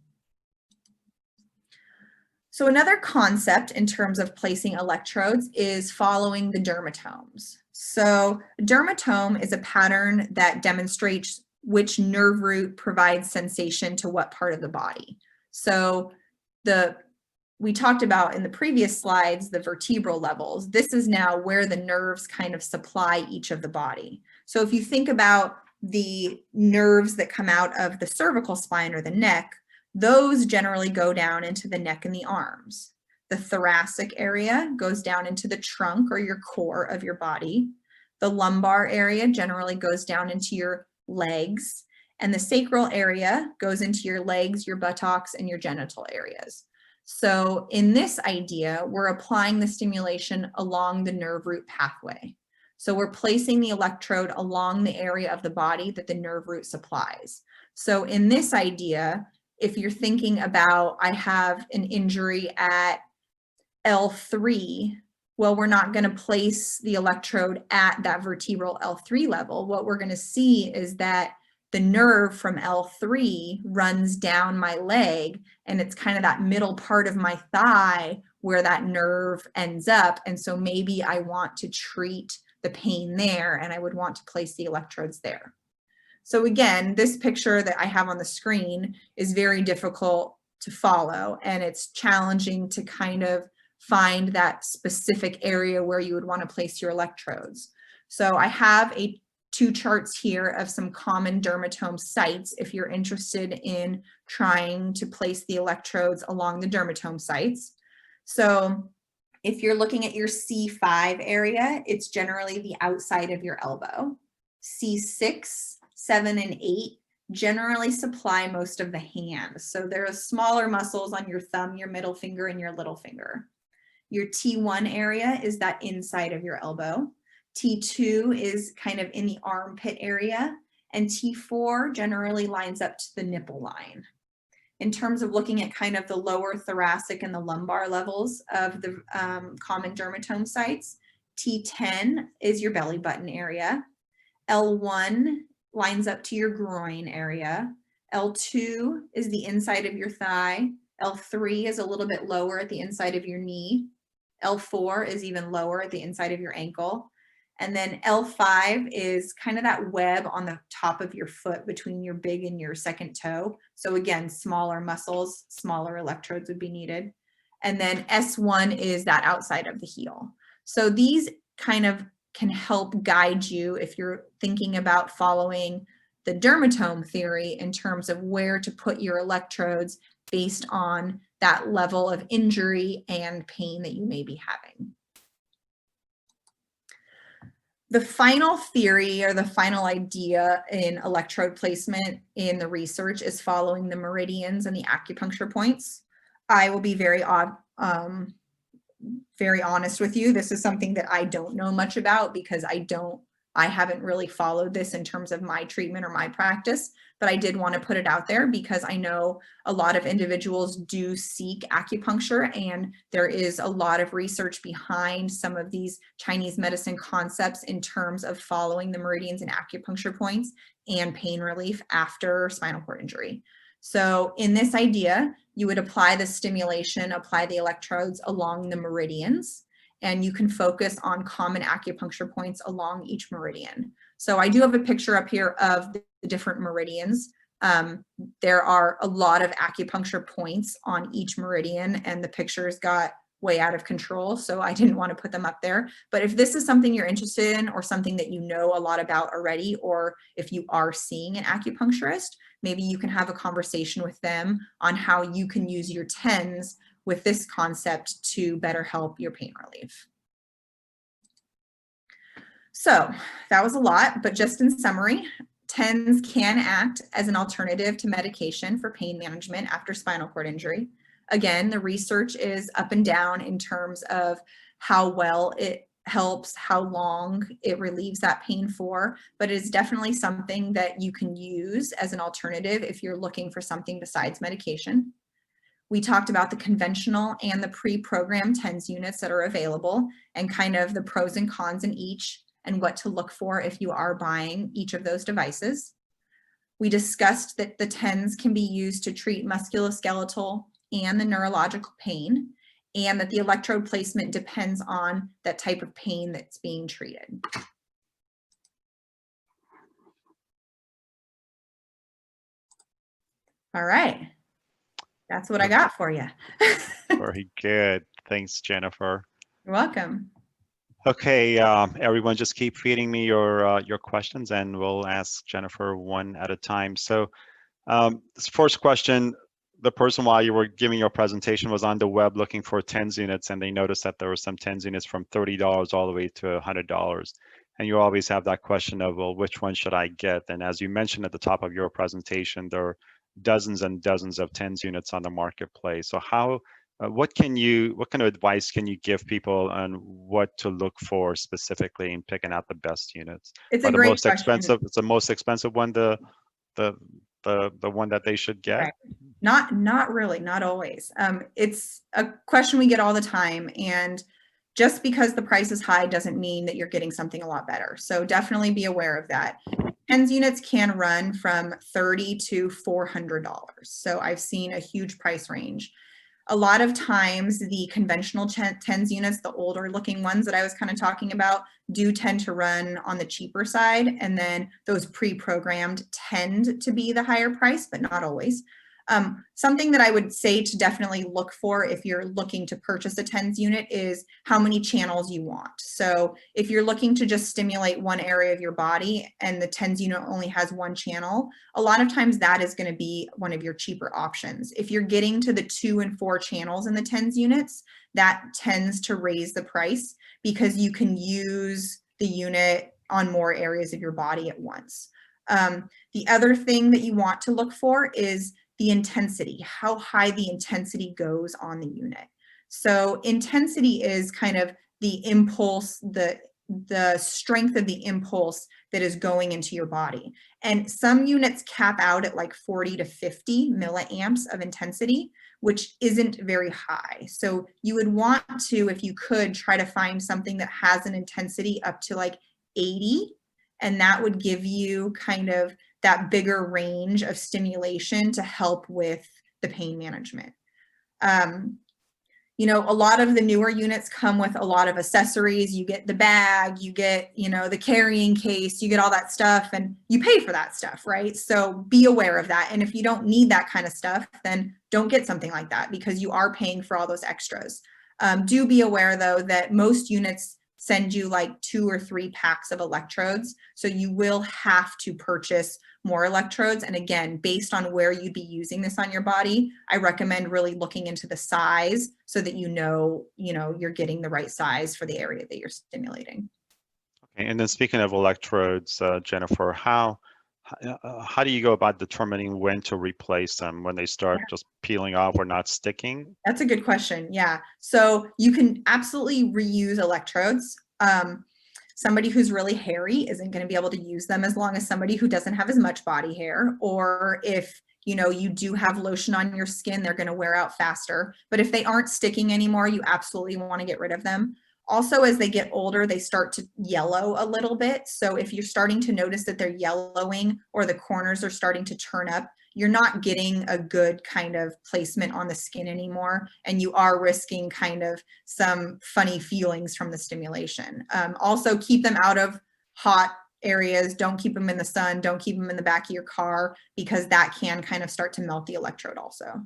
So another concept in terms of placing electrodes is following the dermatomes. So a dermatome is a pattern that demonstrates which nerve root provides sensation to what part of the body. So we talked about in the previous slides, the vertebral levels. This is now where the nerves kind of supply each of the body. So if you think about the nerves that come out of the cervical spine or the neck, those generally go down into the neck and the arms. The thoracic area goes down into the trunk or your core of your body. The lumbar area generally goes down into your legs, and the sacral area goes into your legs, your buttocks, and your genital areas. So in this idea, we're applying the stimulation along the nerve root pathway. So we're placing the electrode along the area of the body that the nerve root supplies. So in this idea, if you're thinking about, I have an injury at L3, well, we're not going to place the electrode at that vertebral L3 level. What we're going to see is that the nerve from L3 runs down my leg, and it's kind of that middle part of my thigh where that nerve ends up. And so maybe I want to treat the pain there, and I would want to place the electrodes there. So again, this picture that I have on the screen is very difficult to follow, and it's challenging to kind of find that specific area where you would want to place your electrodes. So I have two charts here of some common dermatome sites if you're interested in trying to place the electrodes along the dermatome sites. So if you're looking at your C5 area, it's generally the outside of your elbow. C6, 7, and 8 generally supply most of the hand. So there are smaller muscles on your thumb, your middle finger, and your little finger. Your T1 area is that inside of your elbow. T2 is kind of in the armpit area, and T4 generally lines up to the nipple line. In terms of looking at kind of the lower thoracic and the lumbar levels of the common dermatome sites, T10 is your belly button area. L1 lines up to your groin area. L2 is the inside of your thigh. L3 is a little bit lower at the inside of your knee. L4 is even lower at the inside of your ankle. And then L5 is kind of that web on the top of your foot between your big and your second toe. So again, smaller muscles, smaller electrodes would be needed. And then S1 is that outside of the heel. So these kind of can help guide you if you're thinking about following the dermatome theory in terms of where to put your electrodes based on that level of injury and pain that you may be having. The final theory or the final idea in electrode placement in the research is following the meridians and the acupuncture points. I will be very honest with you. This is something that I don't know much about because I haven't really followed this in terms of my treatment or my practice, but I did want to put it out there because I know a lot of individuals do seek acupuncture, and there is a lot of research behind some of these Chinese medicine concepts in terms of following the meridians and acupuncture points and pain relief after spinal cord injury. So in this idea, you would apply the stimulation, apply the electrodes along the meridians, and you can focus on common acupuncture points along each meridian. So I do have a picture up here of the different meridians. There are a lot of acupuncture points on each meridian, and the pictures got way out of control, so I didn't want to put them up there. But if this is something you're interested in, or something that you know a lot about already, or if you are seeing an acupuncturist, maybe you can have a conversation with them on how you can use your TENS with this concept to better help your pain relief. So that was a lot, but just in summary, TENS can act as an alternative to medication for pain management after spinal cord injury. Again, the research is up and down in terms of how well it helps, how long it relieves that pain for, but it is definitely something that you can use as an alternative if you're looking for something besides medication. We talked about the conventional and the pre-programmed TENS units that are available, and kind of the pros and cons in each, and what to look for if you are buying each of those devices. We discussed that the TENS can be used to treat musculoskeletal and the neurological pain, and that the electrode placement depends on that type of pain that's being treated. All right, that's what I got for you. Very good. Thanks, Jennifer. You're welcome. Okay, everyone, just keep feeding me your questions, and we'll ask Jennifer one at a time. So, this first question, the person while you were giving your presentation was on the web looking for TENS units, and they noticed that there were some TENS units from $30 all the way to $100. And you always have that question of, well, which one should I get? And as you mentioned at the top of your presentation, there are dozens and dozens of TENS units on the marketplace. So what kind of advice can you give people on what to look for specifically in picking out the best units? It's a great question. It's the most expensive one, the one that they should get? Right. Not really, not always. It's a question we get all the time, and just because the price is high doesn't mean that you're getting something a lot better. So definitely be aware of that. TENS units can run from $30 to $400. So I've seen a huge price range. A lot of times the conventional TENS units, the older looking ones that I was kind of talking about, do tend to run on the cheaper side. And then those pre-programmed tend to be the higher price, but not always. Something that I would say to definitely look for if you're looking to purchase a TENS unit is how many channels you want. So if you're looking to just stimulate one area of your body and the TENS unit only has one channel, a lot of times that is going to be one of your cheaper options. If you're getting to the 2 and 4 channels in the TENS units, that tends to raise the price because you can use the unit on more areas of your body at once. The other thing that you want to look for is the intensity, how high the intensity goes on the unit. So intensity is kind of the impulse, the strength of the impulse that is going into your body. And some units cap out at like 40 to 50 milliamps of intensity, which isn't very high. So you would want to, if you could, try to find something that has an intensity up to like 80, and that would give you kind of that bigger range of stimulation to help with the pain management. You know, a lot of the newer units come with a lot of accessories. You get the bag, you get, you know, the carrying case, you get all that stuff, and you pay for that stuff, right? So be aware of that. And if you don't need that kind of stuff, then don't get something like that because you are paying for all those extras. Do be aware though that most units send you like 2 or 3 packs of electrodes. So you will have to purchase more electrodes. And again, based on where you'd be using this on your body, I recommend really looking into the size so that you know you're getting the right size for the area that you're stimulating. Okay, and then speaking of electrodes, Jennifer, how do you go about determining when to replace them, when they start just peeling off or not sticking? That's a good question. Yeah. So you can absolutely reuse electrodes. Somebody who's really hairy isn't going to be able to use them as long as somebody who doesn't have as much body hair, or if you do have lotion on your skin, they're going to wear out faster. But if they aren't sticking anymore, you absolutely want to get rid of them. Also, as they get older, they start to yellow a little bit. So if you're starting to notice that they're yellowing or the corners are starting to turn up, you're not getting a good kind of placement on the skin anymore, and you are risking kind of some funny feelings from the stimulation. Also, keep them out of hot areas. Don't keep them in the sun. Don't keep them in the back of your car, because that can kind of start to melt the electrode also.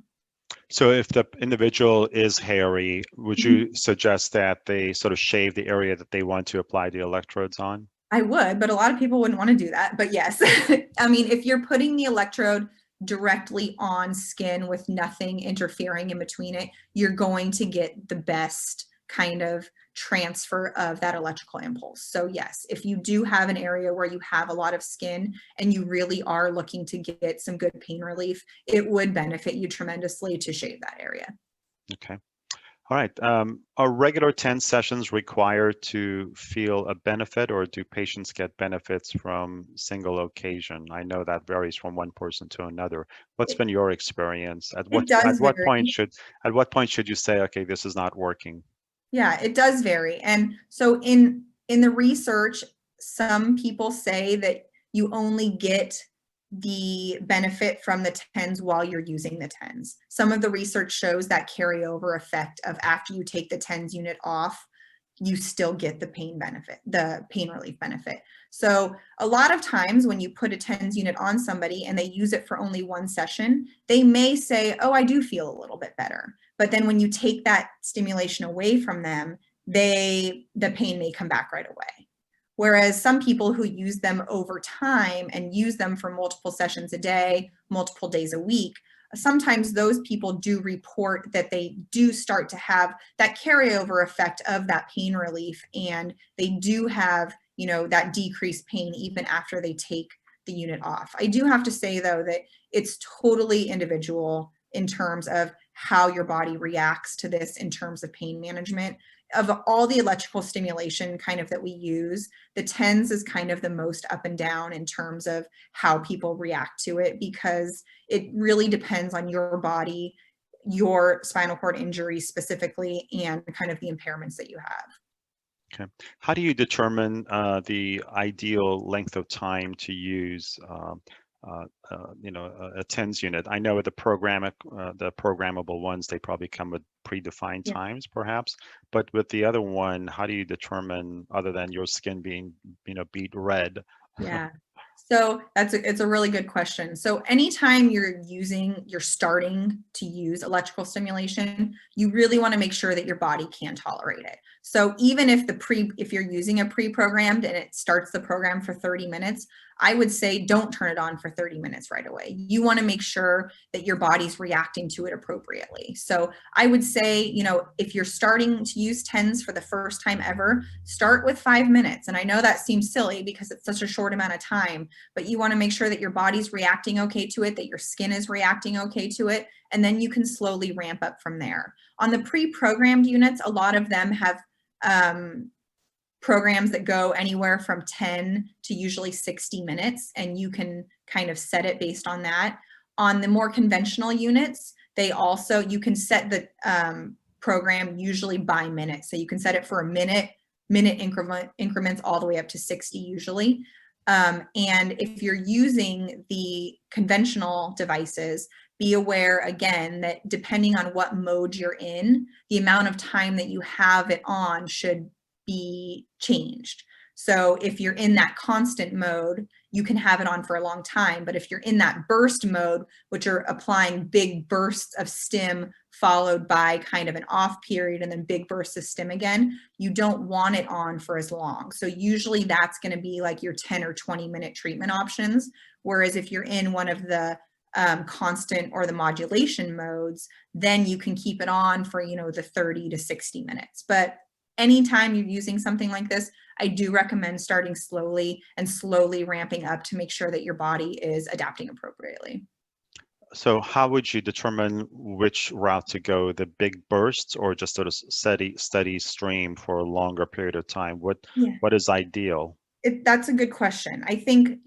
So if the individual is hairy, would you suggest that they sort of shave the area that they want to apply the electrodes on? I would, but a lot of people wouldn't want to do that. But yes, I mean, if you're putting the electrode directly on skin with nothing interfering in between it, you're going to get the best kind of transfer of that electrical impulse. So yes, if you do have an area where you have a lot of skin and you really are looking to get some good pain relief, it would benefit you tremendously to shave that area. Okay. All right. Are regular TENS sessions required to feel a benefit, or do patients get benefits from single occasion? I know that varies from one person to another. What's been your experience? It does vary. At what point should you say, okay, this is not working? Yeah, it does vary. And so in the research, some people say that you only get the benefit from the TENS while you're using the TENS. Some of the research shows that carryover effect of after you take the TENS unit off, you still get the pain benefit, the pain relief benefit. So a lot of times when you put a TENS unit on somebody and they use it for only one session, they may say, oh, I do feel a little bit better. But then when you take that stimulation away from them, the pain may come back right away. Whereas some people who use them over time and use them for multiple sessions a day, multiple days a week, sometimes those people do report that they do start to have that carryover effect of that pain relief, and they do have, you know, that decreased pain even after they take the unit off. I do have to say though that it's totally individual in terms of how your body reacts to this in terms of pain management. Of all the electrical stimulation kind of that we use, the TENS is kind of the most up and down in terms of how people react to it, because it really depends on your body, your spinal cord injury specifically, and kind of the impairments that you have. Okay. How do you determine the ideal length of time to use a TENS unit? I know with the programmable ones, they probably come with predefined Yeah. times, perhaps. But with the other one, how do you determine, other than your skin being, beat red? Yeah. So it's a really good question. So anytime you're starting to use electrical stimulation, you really want to make sure that your body can tolerate it. So even if you're using a pre-programmed and it starts the program for 30 minutes, I would say don't turn it on for 30 minutes right away. You want to make sure that your body's reacting to it appropriately. So I would say, if you're starting to use TENS for the first time ever, start with 5 minutes. And I know that seems silly because it's such a short amount of time, but you want to make sure that your body's reacting okay to it, that your skin is reacting okay to it, and then you can slowly ramp up from there. On the pre-programmed units, a lot of them have programs that go anywhere from 10 to usually 60 minutes, and you can kind of set it based on that. On the more conventional units, you can set the program usually by minute. So you can set it for a minute increments all the way up to 60 usually. And if you're using the conventional devices, be aware again that depending on what mode you're in, the amount of time that you have it on should be changed. So if you're in that constant mode, you can have it on for a long time. But if you're in that burst mode, which are applying big bursts of stim followed by kind of an off period and then big bursts of stim again, you don't want it on for as long. So usually that's going to be like your 10 or 20 minute treatment options. Whereas if you're in one of the constant or the modulation modes, then you can keep it on for, the 30 to 60 minutes. But anytime you're using something like this, I do recommend starting slowly and slowly ramping up to make sure that your body is adapting appropriately. So how would you determine which route to go, the big bursts or just sort of steady stream for a longer period of time? What is ideal? That's a good question. I think,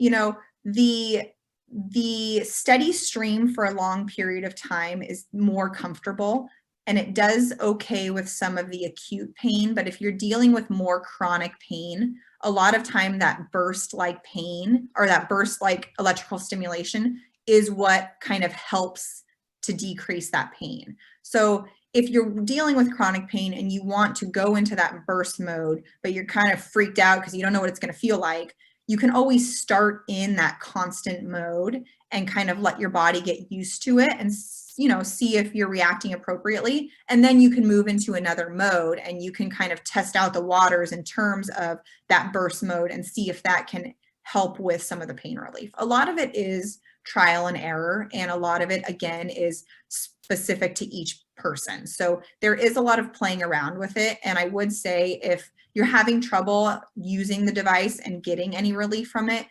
the steady stream for a long period of time is more comfortable, and it does okay with some of the acute pain. But if you're dealing with more chronic pain, a lot of time that burst-like pain or that burst-like electrical stimulation is what kind of helps to decrease that pain. So if you're dealing with chronic pain and you want to go into that burst mode, but you're kind of freaked out because you don't know what it's going to feel like, you can always start in that constant mode and kind of let your body get used to it and, see if you're reacting appropriately. And then you can move into another mode and you can kind of test out the waters in terms of that burst mode and see if that can help with some of the pain relief. A lot of it is trial and error, and a lot of it, again, is specific to each person. So there is a lot of playing around with it. And I would say if you're having trouble using the device and getting any relief from it,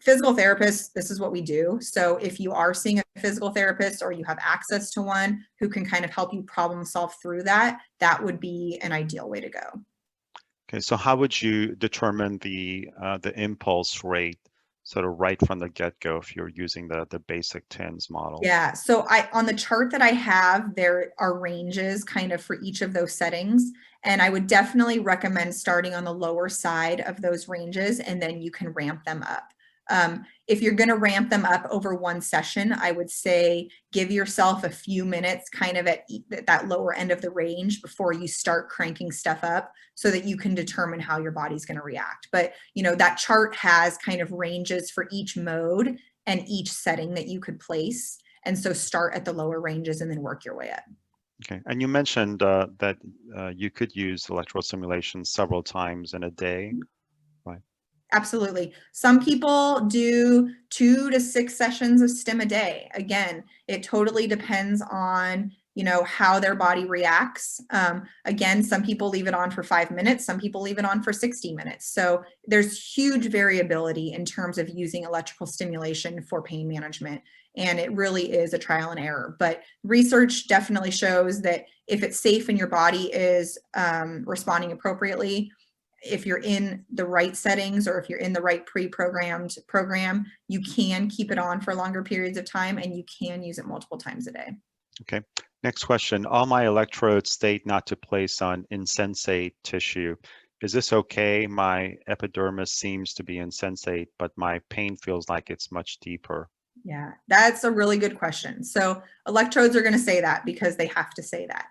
physical therapists, this is what we do. So if you are seeing a physical therapist or you have access to one who can kind of help you problem solve through that, that would be an ideal way to go. Okay, so how would you determine the impulse rate sort of right from the get-go if you're using the basic TINS model? Yeah, so on the chart that I have, there are ranges kind of for each of those settings. And I would definitely recommend starting on the lower side of those ranges, and then you can ramp them up. If you're going to ramp them up over one session, I would say give yourself a few minutes kind of at that lower end of the range before you start cranking stuff up so that you can determine how your body's going to react. But, that chart has kind of ranges for each mode and each setting that you could place. And so start at the lower ranges and then work your way up. Okay, and you mentioned that you could use electrical stimulation several times in a day, right? Absolutely. Some people do 2 to 6 sessions of stim a day. Again, it totally depends on, how their body reacts. Again, some people leave it on for 5 minutes. Some people leave it on for 60 minutes. So there's huge variability in terms of using electrical stimulation for pain management. And it really is a trial and error. But research definitely shows that if it's safe and your body is responding appropriately, if you're in the right settings or if you're in the right pre-programmed program, you can keep it on for longer periods of time and you can use it multiple times a day. Okay, next question. All my electrodes state not to place on insensate tissue. Is this okay? My epidermis seems to be insensate, but my pain feels like it's much deeper. Yeah, that's a really good question. So electrodes are going to say that because they have to say that.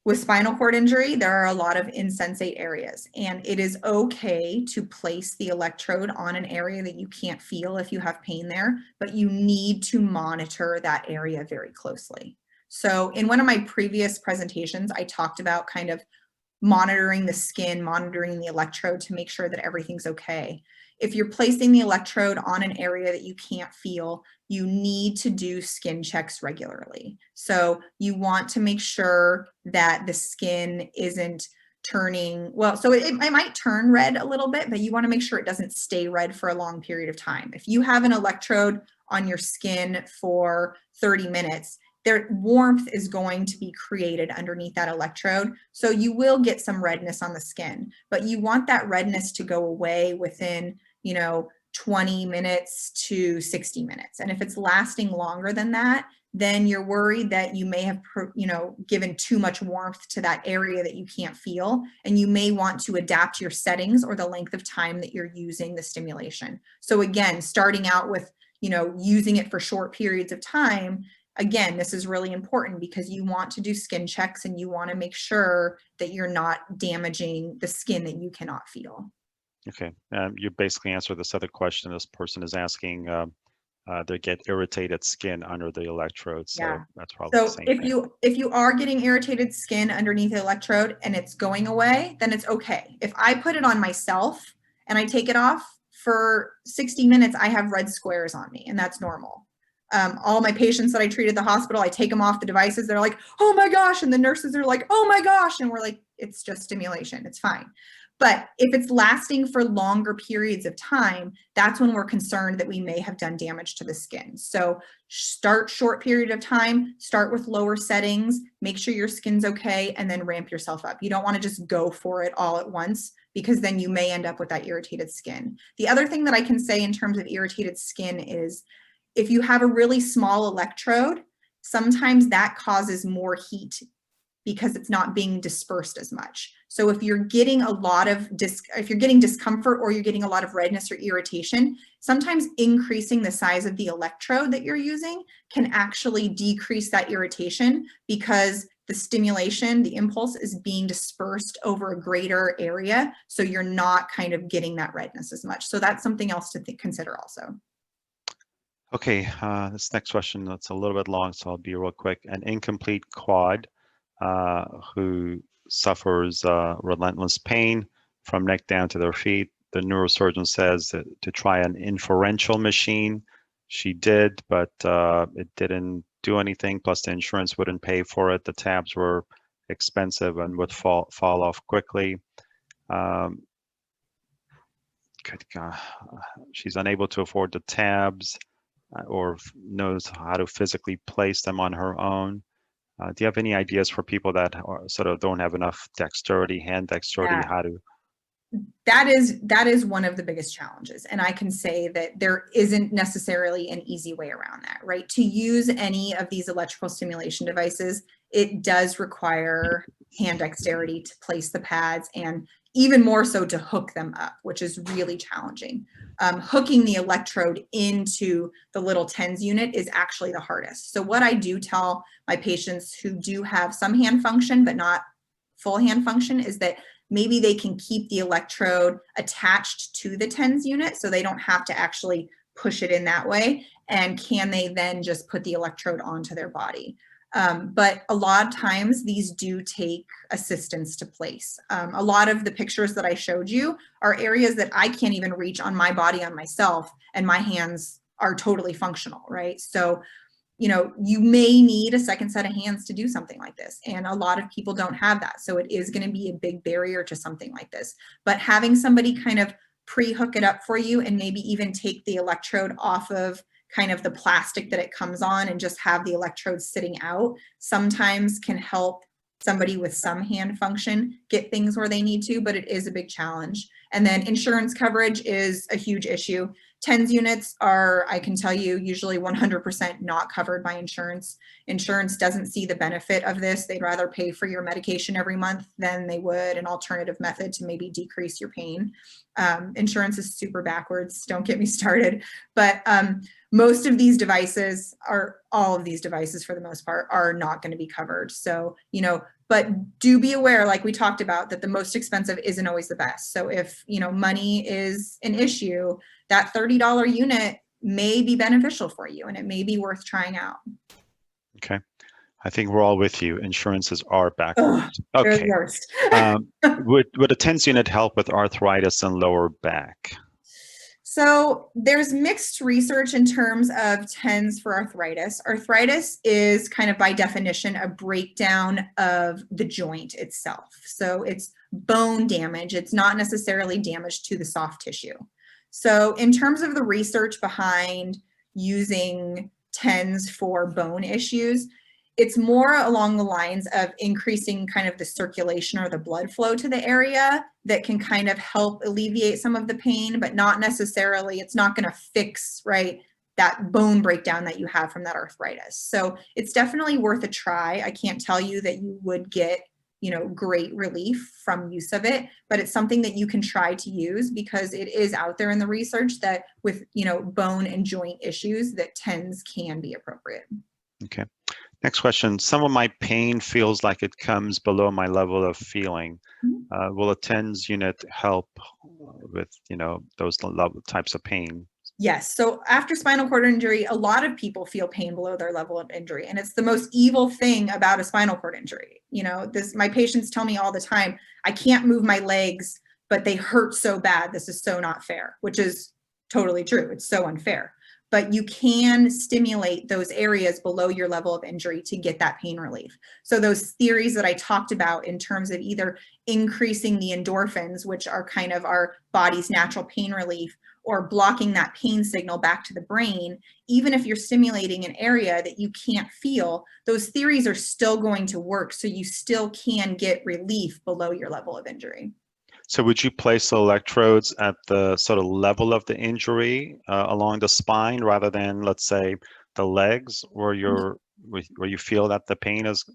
With spinal cord injury, there are a lot of insensate areas, and it is okay to place the electrode on an area that you can't feel if you have pain there, but you need to monitor that area very closely. So in one of my previous presentations, I talked about kind of monitoring the skin, monitoring the electrode to make sure that everything's okay. If you're placing the electrode on an area that you can't feel, you need to do skin checks regularly. So you want to make sure that the skin isn't turning, well, so it might turn red a little bit, but you want to make sure it doesn't stay red for a long period of time. If you have an electrode on your skin for 30 minutes, their warmth is going to be created underneath that electrode. So you will get some redness on the skin, but you want that redness to go away within, 20 minutes to 60 minutes. And if it's lasting longer than that, then you're worried that you may have, given too much warmth to that area that you can't feel. And you may want to adapt your settings or the length of time that you're using the stimulation. So again, starting out with, using it for short periods of time. Again, this is really important because you want to do skin checks and you want to make sure that you're not damaging the skin that you cannot feel. Okay, you basically answered this other question. This person is asking, they get irritated skin under the electrode, so Yeah. that's probably the same thing. If you are getting irritated skin underneath the electrode and it's going away, then it's okay. If I put it on myself and I take it off for 60 minutes, I have red squares on me, and that's normal. All my patients that I treat at the hospital, I take them off the devices. They're like, oh my gosh. And the nurses are like, oh my gosh. And we're like, it's just stimulation. It's fine. But if it's lasting for longer periods of time, that's when we're concerned that we may have done damage to the skin. So start short period of time, start with lower settings, make sure your skin's okay, and then ramp yourself up. You don't want to just go for it all at once because then you may end up with that irritated skin. The other thing that I can say in terms of irritated skin is if you have a really small electrode, sometimes that causes more heat because it's not being dispersed as much. So if you're getting a lot of if you're getting discomfort or you're getting a lot of redness or irritation, sometimes increasing the size of the electrode that you're using can actually decrease that irritation because the stimulation, the impulse is being dispersed over a greater area. So you're not kind of getting that redness as much. So that's something else to consider also. Okay, this next question, that's a little bit long, so I'll be real quick. An incomplete quad who suffers relentless pain from neck down to their feet. The neurosurgeon says to try an inferential machine. She did, but it didn't do anything. Plus, the insurance wouldn't pay for it. The tabs were expensive and would fall off quickly. Good God. She's unable to afford the tabs or knows how to physically place them on her own. Do you have any ideas for people that sort of don't have enough dexterity, hand dexterity, Yeah. how to? That is one of the biggest challenges. And I can say that there isn't necessarily an easy way around that, right? To use any of these electrical stimulation devices, it does require hand dexterity to place the pads and even more so to hook them up, which is really challenging. Hooking the electrode into the little TENS unit is actually the hardest. So what I do tell my patients who do have some hand function, but not full hand function, is that maybe they can keep the electrode attached to the TENS unit so they don't have to actually push it in that way. And can they then just put the electrode onto their body? But a lot of times these do take assistance to place. A lot of the pictures that I showed you are areas that I can't even reach on my body on myself, and my hands are totally functional, right? So, you know, you may need a second set of hands to do something like this. And a lot of people don't have that. So it is going to be a big barrier to something like this. But having somebody kind of pre-hook it up for you and maybe even take the electrode off of kind of the plastic that it comes on and just have the electrode sitting out sometimes can help somebody with some hand function get things where they need to, but it is a big challenge. And then insurance coverage is a huge issue. TENS units are, I can tell you, usually 100% not covered by insurance. Insurance doesn't see the benefit of this. They'd rather pay for your medication every month than they would an alternative method to maybe decrease your pain. Insurance is super backwards, don't get me started. But most of these devices all of these devices for the most part are not going to be covered. So, you know, but do be aware, like we talked about, that the most expensive isn't always the best. So if, you know, money is an issue, that $30 unit may be beneficial for you and it may be worth trying out. Okay. I think we're all with you. Insurances are backwards. They're Okay. the worst. Would a TENS unit help with arthritis and lower back? So there's mixed research in terms of TENS for arthritis. Arthritis is kind of by definition a breakdown of the joint itself. So it's bone damage. It's not necessarily damage to the soft tissue. So in terms of the research behind using TENS for bone issues, it's more along the lines of increasing kind of the circulation or the blood flow to the area that can kind of help alleviate some of the pain, but not necessarily, it's not going to fix, right, that bone breakdown that you have from that arthritis. So it's definitely worth a try. I can't tell you that you would get, you know, great relief from use of it, but it's something that you can try to use because it is out there in the research that with, you know, bone and joint issues that TENS can be appropriate. Okay. Next question. Some of my pain feels like it comes below my level of feeling. Will a TENS unit help with, you know, those types of pain? Yes. So after spinal cord injury, a lot of people feel pain below their level of injury. And it's the most evil thing about a spinal cord injury. You know, my patients tell me all the time, I can't move my legs, but they hurt so bad. This is so not fair, which is totally true. It's so unfair. But you can stimulate those areas below your level of injury to get that pain relief. So those theories that I talked about in terms of either increasing the endorphins, which are kind of our body's natural pain relief, or blocking that pain signal back to the brain, even if you're stimulating an area that you can't feel, those theories are still going to work. So you still can get relief below your level of injury. So would you place the electrodes at the sort of level of the injury along the spine rather than, let's say, the legs where you feel that the pain is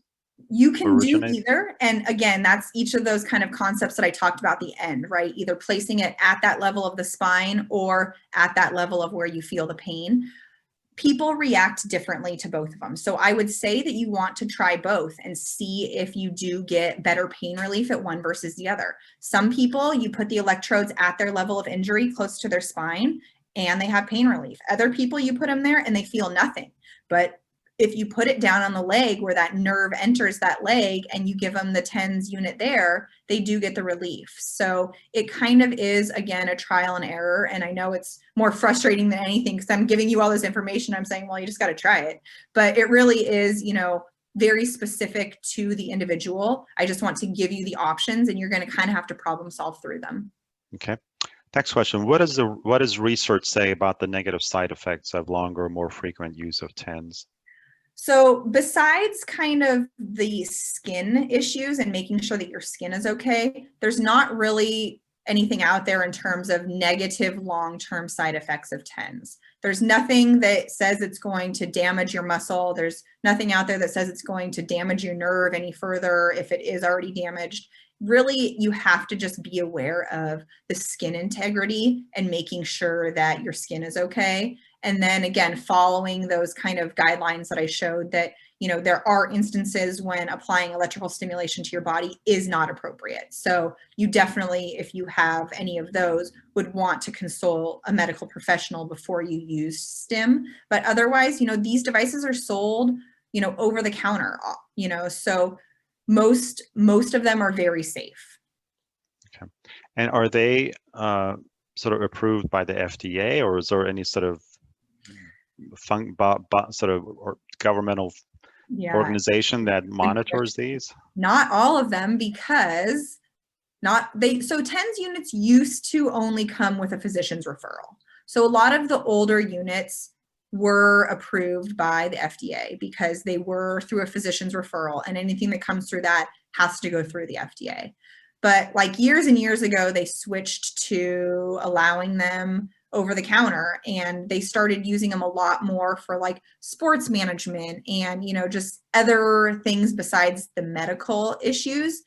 You can do originate? either. And again, that's each of those kind of concepts that I talked about at the end, right? Either placing it at that level of the spine or at that level of where you feel the pain. people react differently to both of them. So I would say that you want to try both and see if you do get better pain relief at one versus the other. Some people, you put the electrodes at their level of injury close to their spine and they have pain relief. Other people, you put them there and they feel nothing. But if you put it down on the leg where that nerve enters that leg and you give them the TENS unit there, they do get the relief. So it kind of is, again, a trial and error. And I know it's more frustrating than anything because I'm giving you all this information. I'm saying, well, you just got to try it. But it really is, you know, very specific to the individual. I just want to give you the options and you're going to kind of have to problem solve through them. Okay. Next question. What does research say about the negative side effects of longer, more frequent use of TENS? So besides kind of the skin issues and making sure that your skin is okay, there's not really anything out there in terms of negative long-term side effects of TENS. There's nothing that says it's going to damage your muscle. There's nothing out there that says it's going to damage your nerve any further if it is already damaged. Really, you have to just be aware of the skin integrity and making sure that your skin is okay. And then again, following those kind of guidelines that I showed that, you know, there are instances when applying electrical stimulation to your body is not appropriate. So you definitely, if you have any of those, would want to consult a medical professional before you use stim. But otherwise, you know, these devices are sold, you know, over the counter, you know, so most of them are very safe. Okay. And are they sort of approved by the FDA, or is there any sort of or governmental organization that monitors these? Not all of them, because so TENS units used to only come with a physician's referral. So a lot of the older units were approved by the FDA because they were through a physician's referral, and anything that comes through that has to go through the FDA. But like years and years ago, they switched to allowing them over the counter, and they started using them a lot more for like sports management and, you know, just other things besides the medical issues.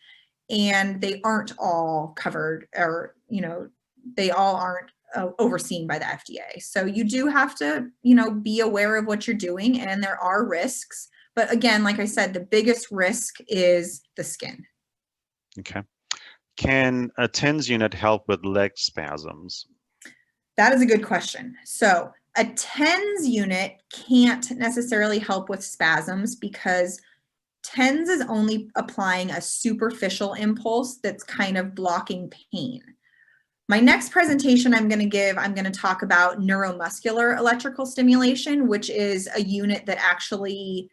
And they aren't all covered, or, you know, they all aren't overseen by the FDA. So you do have to, you know, be aware of what you're doing, and there are risks. But again, like I said, the biggest risk is the skin. Okay. Can a TENS unit help with leg spasms? That is a good question. So a TENS unit can't necessarily help with spasms because TENS is only applying a superficial impulse that's kind of blocking pain. My next presentation I'm going to talk about neuromuscular electrical stimulation, which is a unit that actually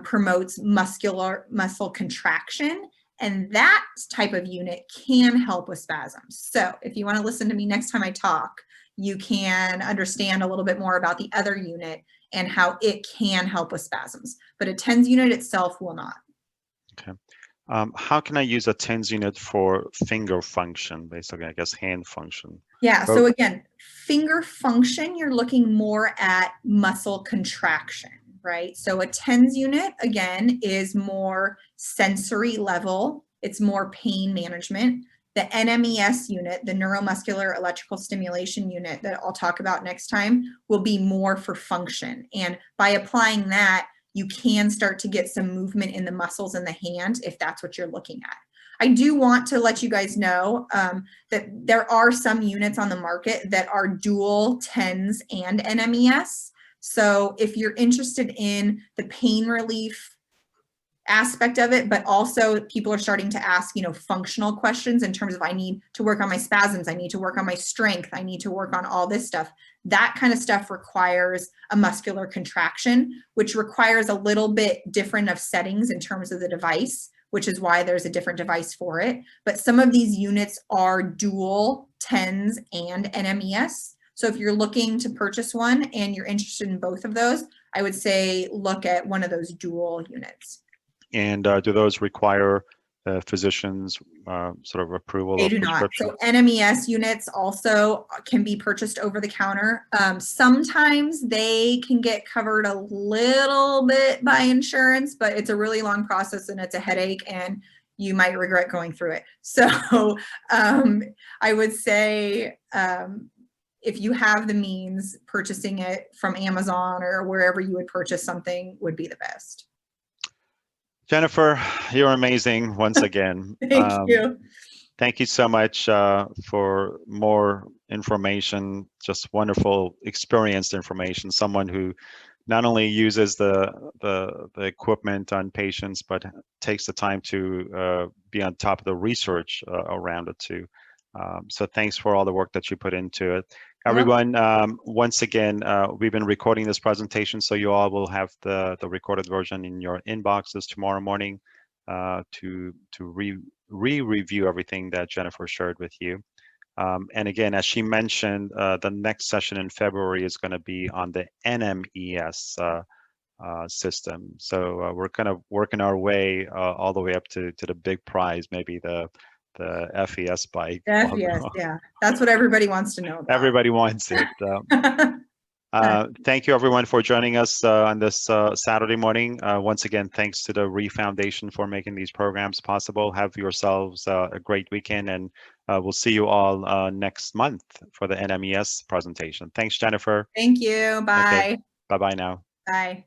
promotes muscle contraction. And that type of unit can help with spasms. So if you want to listen to me next time I talk, you can understand a little bit more about the other unit and how it can help with spasms. But a TENS unit itself will not. Okay. How can I use a TENS unit for finger function, basically, I guess, hand function? Yeah, so again, finger function, you're looking more at muscle contraction, right? So a TENS unit, again, is more sensory level. It's more pain management. The NMES unit, the neuromuscular electrical stimulation unit that I'll talk about next time, will be more for function. And by applying that, you can start to get some movement in the muscles in the hand if that's what you're looking at. I do want to let you guys know that there are some units on the market that are dual TENS and NMES. So if you're interested in the pain relief aspect of it, but also people are starting to ask, you know, functional questions in terms of, I need to work on my spasms, I need to work on my strength, I need to work on all this stuff. That kind of stuff requires a muscular contraction, which requires a little bit different of settings in terms of the device, which is why there's a different device for it. But some of these units are dual TENS and NMES. So if you're looking to purchase one and you're interested in both of those, I would say look at one of those dual units. And do those require the physician's sort of approval? They do not. So NMES units also can be purchased over the counter. Sometimes they can get covered a little bit by insurance, but it's a really long process and it's a headache, and you might regret going through it. So I would say if you have the means, purchasing it from Amazon or wherever you would purchase something would be the best. Jennifer, you're amazing once again. Thank you. Thank you so much for more information, just wonderful, experienced information. Someone who not only uses the equipment on patients, but takes the time to be on top of the research around it too. So thanks for all the work that you put into it. Everyone, once again, we've been recording this presentation, so you all will have the recorded version in your inboxes tomorrow morning to review everything that Jennifer shared with you. And again, as she mentioned, the next session in February is going to be on the NMES system. So we're kind of working our way all the way up to the big prize, maybe the FES bike. FES, yeah, that's what everybody wants to know about. Everybody wants it. Thank you everyone for joining us on this Saturday morning. Once again, thanks to the RE Foundation for making these programs possible. Have yourselves a great weekend, and we'll see you all next month for the NMES presentation. Thanks, Jennifer. Thank you. Bye. Okay. Bye-bye now. Bye.